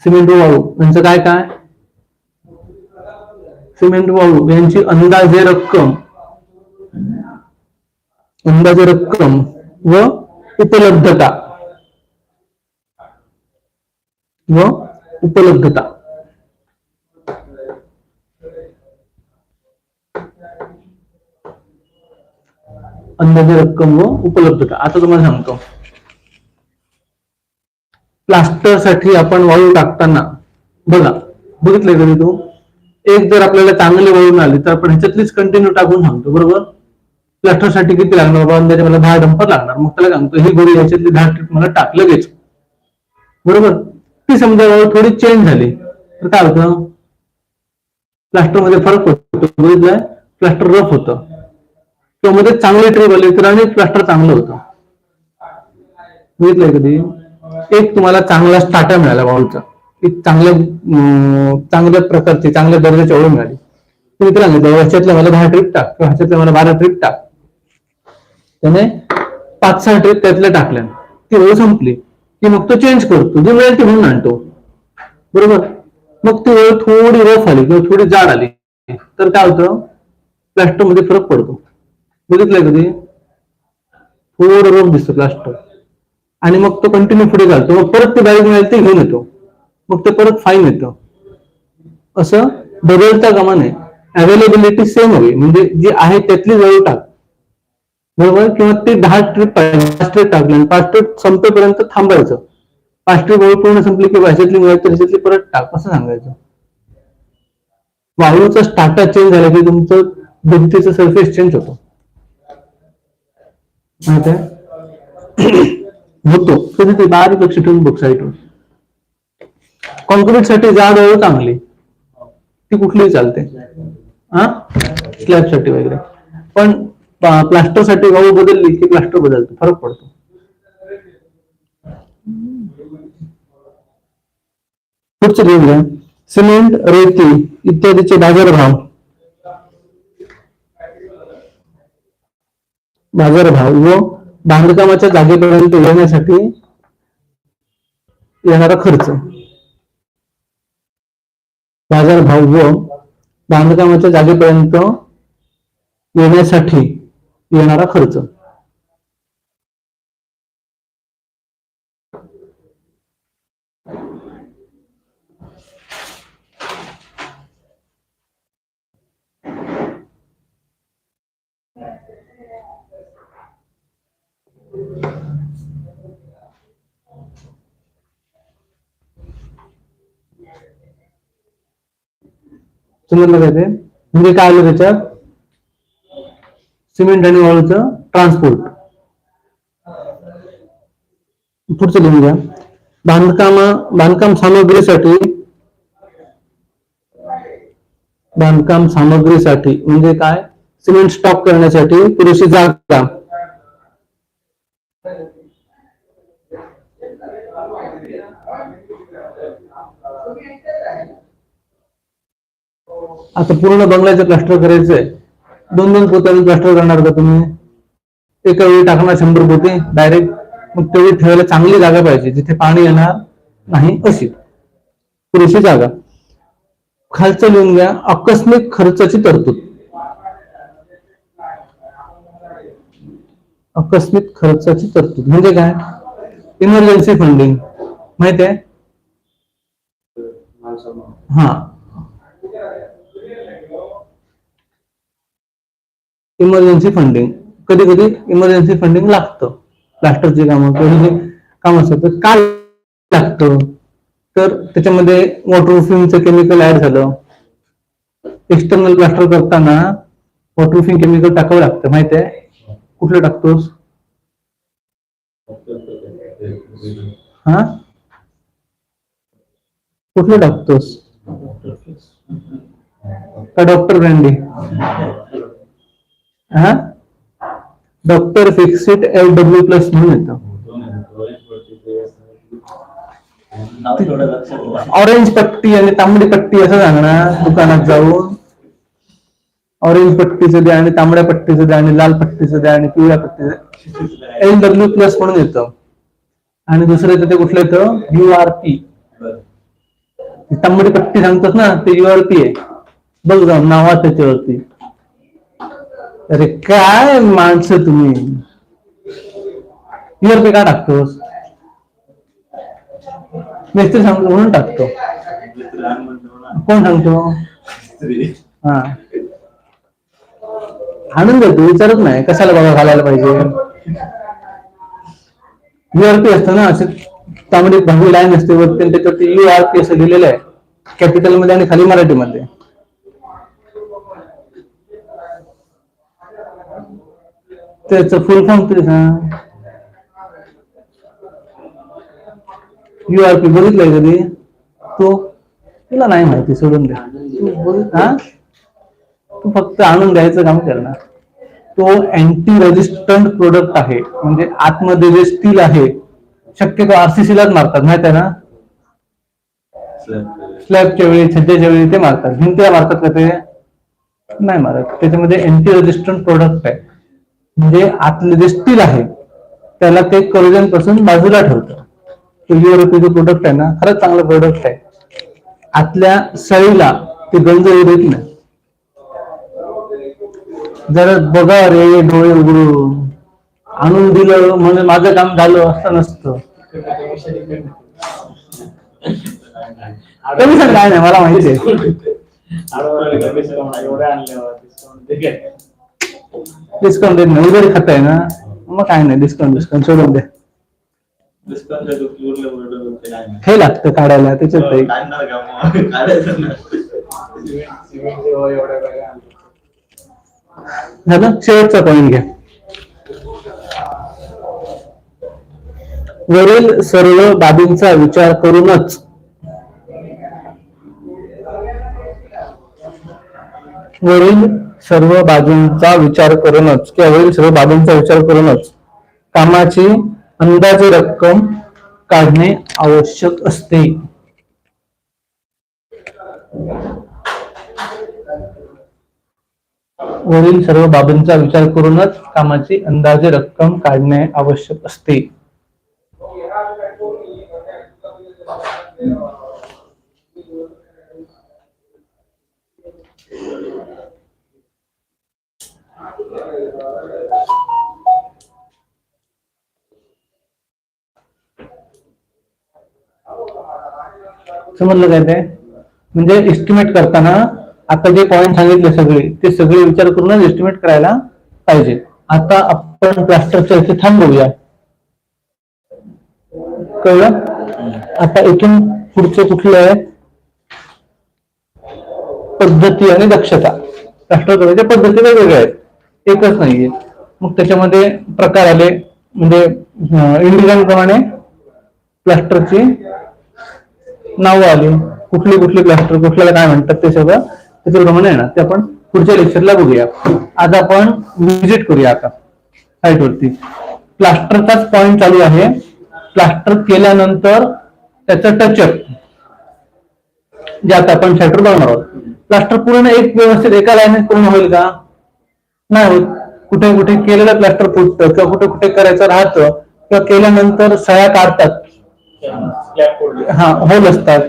सिमेंट व वाळू यांचं काय काय? सिमेंट व वाळू यांची अंदाजे रक्कम व उपलब्धता अंदाजे रक्कम व उपलब्धता. आता तुम्हाला सांगतो. प्लास्टर साठी आपण वाळू टाकताना बघितलंय कधी तू? एक जर आपल्याला चांगली वाळू मिळाली तर आपण ह्याच्यातलीच कंटिन्यू टाकून सांगतो. बरोबर? प्लास्टर साठी किती लागणार बाबा? अंदाजे मला 10 डंपर लागणार. मग त्याला सांगतो ही गोळी ह्याच्यातली 10 ट्रिप मला टाक लगेच. बरोबर? ती समजा वाळू थोडी चेंज झाली तर काय होतं? प्लास्टर मध्ये फरक होतो. बघितलंय? प्लास्टर रफ होतं किंवा मध्ये चांगले ट्रिप आले तर आणि प्लास्टर चांगलं होतं. बघितलंय कधी? एक तुम्हाला चांगला स्टार्टर मिळाला वाळूचा, एक चांगल्या प्रकारची चांगल्या दर्जाची वाळू मिळाली. तुम्ही त्याला सांगितलं ह्याच्यातल्या मला 10 ट्रिप टाक किंवा ह्याच्यातल्या मला 12 ट्रिप टाक. त्याने 5-6 ट्रिप त्यातल्या टाकल्या, ती वाळू संपली की मग तो चेंज करतो, जी मिळेल ती म्हणून आणतो. बरोबर? मग ती वाळू थोडी रफ आली किंवा थोडी जाड आली तर काय होतं? प्लास्टर मध्ये फरक पडतो. बघितलंय कधी? थोडं रफ दिसतं प्लास्टर आणि मग तो कंटिन्यू पुढे घालतो. मग परत ते बारीक मिळेल ते घेऊन येतो, मग ते परत फाईन येतं. असं बदलता कामा नये. अवेलेबिलिटी सेम हवी, म्हणजे जी आहे त्यातली वाळू टाक. बरोबर? किंवा ते 10 ट्रिप 5 ट्रिप टाकले 5 ट्रिप संपेपर्यंत थांबायचं. प्लास्टिक वाळू पूर्ण संपली की भाषेतली मिळाली तर त्याच्यातली परत टाक, असं सांगायचं. वाळूचा स्टार्टा चेंज झाला की तुमचं भिंतीचं सरफेस चेंज होतो, माहित आहे? होतो कधी ते बारीक लक्ष ठेवून बघ साईटवर. कॉन्क्रीट साठी जाड वाळू चांगली, ती कुठलीही चालते, हा स्लॅब साठी वगैरे. पण प्लास्टर साठी वाळू बदलली की प्लास्टर बदलतो, फरक पडतो. पुढचं लिहून घ्या. सिमेंट, रेती इत्यादीचे बाजारभाव. बाजारभाव व बांधकामाच्या जागेपर्यंत येण्यासाठी येणारा खर्च. बाजारभाव व बांधकामाच्या जागेपर्यंत येण्यासाठी येणारा खर्च. समजलं काय ते? म्हणजे काय आलं त्याच्यात? सिमेंट आणि वाळूचं ट्रान्सपोर्ट. पुढचं लिहून घ्या. बांधकाम सामग्रीसाठी म्हणजे काय? सिमेंट स्टॉक करण्यासाठी पुरेशी जागा. आता पूर्ण बंगल्याचं प्लास्टर करायचंय, 2-2 पोत्याने प्लास्टर करणार का तुम्ही? एका वेळी टाकणार 100 पोते डायरेक्ट? मग तेवढी ठेवायला चांगली जागा पाहिजे, जिथे पाणी येणार नाही अशी पुरेशी जागा. खालचं लिहून घ्या. आकस्मिक खर्चाची तरतूद. आकस्मिक खर्चाची तरतूद म्हणजे काय? इमर्जन्सी फंडिंग माहित आहे? हा, इमर्जन्सी फंडिंग. कधी कधी इमर्जन्सी फंडिंग लागतं प्लास्टरची कामं किंवा काम असतं. काय लागतं तर त्याच्यामध्ये वॉटरप्रूफिंगचं केमिकल ऍड झालं. एक्सटर्नल प्लास्टर करताना वॉटरप्रूफिंग केमिकल टाकावं लागतं, माहित आहे? कुठलं टाकतोस? हा, कुठलं टाकतोस? का डॉक्टर ब्रँडी? हा, डॉक्टर फिक्सिट LW+ म्हणून येतं. ऑरेंज पट्टी आणि तांबडी पट्टी असं सांगणार दुकानात जाऊन. ऑरेंज पट्टीचं द्या आणि तांबड्या पट्टीचं द्या आणि लाल पट्टीचं द्या आणि पिवळ्या पट्टीचं. LW+ म्हणून येतं. आणि दुसरं येतं ते कुठलं येतं? URP. तांबडी पट्टी सांगतात ना, ते URP आहे. बघ जाऊन नावा त्याच्यावरती. अरे काय माणसं तुम्ही, URP का टाकतोस? मिस्त्री सांगतो म्हणून टाकतो. कोण सांगतो? हा, आणून देतो, विचारत नाही कशाला बघा घालायला पाहिजे. URP असतं ना, असे तांबडी भांगडी लाईन असते वरती, त्याच्यावरती URP असं लिहिलेलं आहे कॅपिटल मध्ये आणि खाली मराठीमध्ये. त्याचं फुल फॉर्म तरी सांग. URP बघितलंय कधी तो? तुला नाही माहिती, सोडून दे. हा, तू फक्त आणून द्यायचं काम करणार. तो अँटी रेजिस्टंट प्रोडक्ट आहे, म्हणजे आतमध्ये जे स्टील आहे शक्यतो RCC लाच मारतात, माहित आहे ना? स्लॅबच्या वेळी, छज्जाच्या वेळी ते मारतात. भिंतीला मारतात का ते? नाही मारत. त्याच्यामध्ये अँटी रेजिस्टंट प्रोडक्ट आहे, म्हणजे आतले जे स्टील आहे त्याला ते करोजन पासून बाजूला ठेवतं. URP जो प्रोडक्ट आहे ना, खरंच चांगला प्रोडक्ट आहे. आतल्या सळीला ते गंज येत नाही. जरा बघा रे, डोळे उघडून. आणून दिलं म्हणजे माझं काम झालं असं नसतं. कमी सांग काय नाही, मला माहिती आहे. डिस्काउंट देत नाही, उधारी खाताय ना, मग काय नाही. डिस्काउंट सोडून दे. दुष्काळाच्या डोकी उरलं उरलं बोलते काय नाही. हे लागतं काढायला त्याच्यात काही. काढणार का मग? काढायचं ना. सिमेंट एवढ्या बॅगा आणल्या. झालं, शेवटचा पॉईंट घ्या. वरील सर्व बाबींचा विचार करूनच किंवा वरील सर्व बाबींचा विचार करूनच कामाची अंदाजे रक्कम काढणे आवश्यक असते. वरील सर्व बाबींचा विचार करूनच कामाची अंदाजे रक्कम काढणे आवश्यक असते. समजलं काय ते? म्हणजे एस्टिमेट करताना आता जे पॉइंट सांगितले सगळे ते सगळे विचार करूनच एस्टिमेट करायला पाहिजे. आता आपण प्लास्टरच्या इथे थांबवूया. कळलं? आता इथून पुढचे कुठले आहे? पद्धती आणि दक्षता. प्लास्टर करायच्या पद्धती वेगवेगळ्या आहेत, एकच नाहीये. मग त्याच्यामध्ये प्रकार आले, म्हणजे इंडियन प्रमाणे प्लास्टरची नावं आली, कुठली कुठली प्लास्टर कुठल्याला काय म्हणतात ते सगळं त्याच्याप्रमाणे येणार. ते आपण पुढच्या लेक्चरला बघूया. आज आपण व्हिजिट करूया आता साईट वरती. प्लास्टरचाच पॉइंट चालू आहे. प्लास्टर केल्यानंतर त्याचं टचअप जे आता आपण शटर बघणार आहोत. प्लास्टर पूर्ण एक व्यवस्थित एका लाईनीत पूर्ण होईल का? नाही होत. कुठे कुठे केलेलं प्लास्टर फुटतं किंवा कुठे कुठे करायचं राहतं किंवा केल्यानंतर सळ्या काढतात, होल असतात.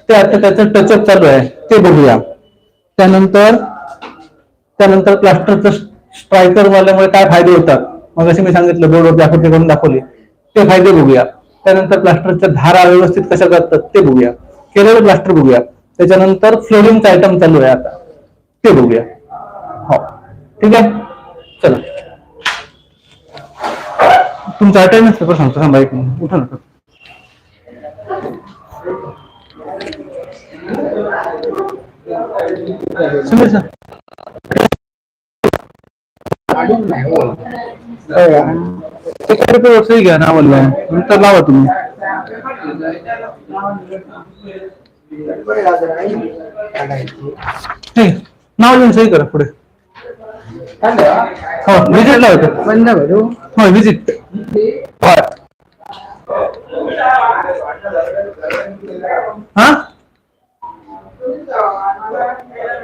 ते आता त्याचं टचअप चालू आहे, ते बघूया. त्यानंतर प्लास्टरचं स्ट्रायकर वाल्यामुळे काय फायदे होतात, मग असे मी सांगितलं बोर्डवरती आकृती करून दाखवली, ते फायदे बघूया. त्यानंतर प्लास्टरच्या धारा व्यवस्थित कशा करतात ते बघूया. केलेलं प्लास्टर बघूया. त्याच्यानंतर फ्लोरिंगचा आयटम चालू आहे आता, ते बघूया. हो, ठीक आहे. चला, तुमचा अटेंडन्स पेपर सांगतो. थांबा एक मिनिट, उठा नका. समीर सर, सही घ्या ना, म्हणलं नंतर लावा तुम्ही. नाव लिहून सही करा पुढे. हो, विजिट लावतो. हो, विजिट. हा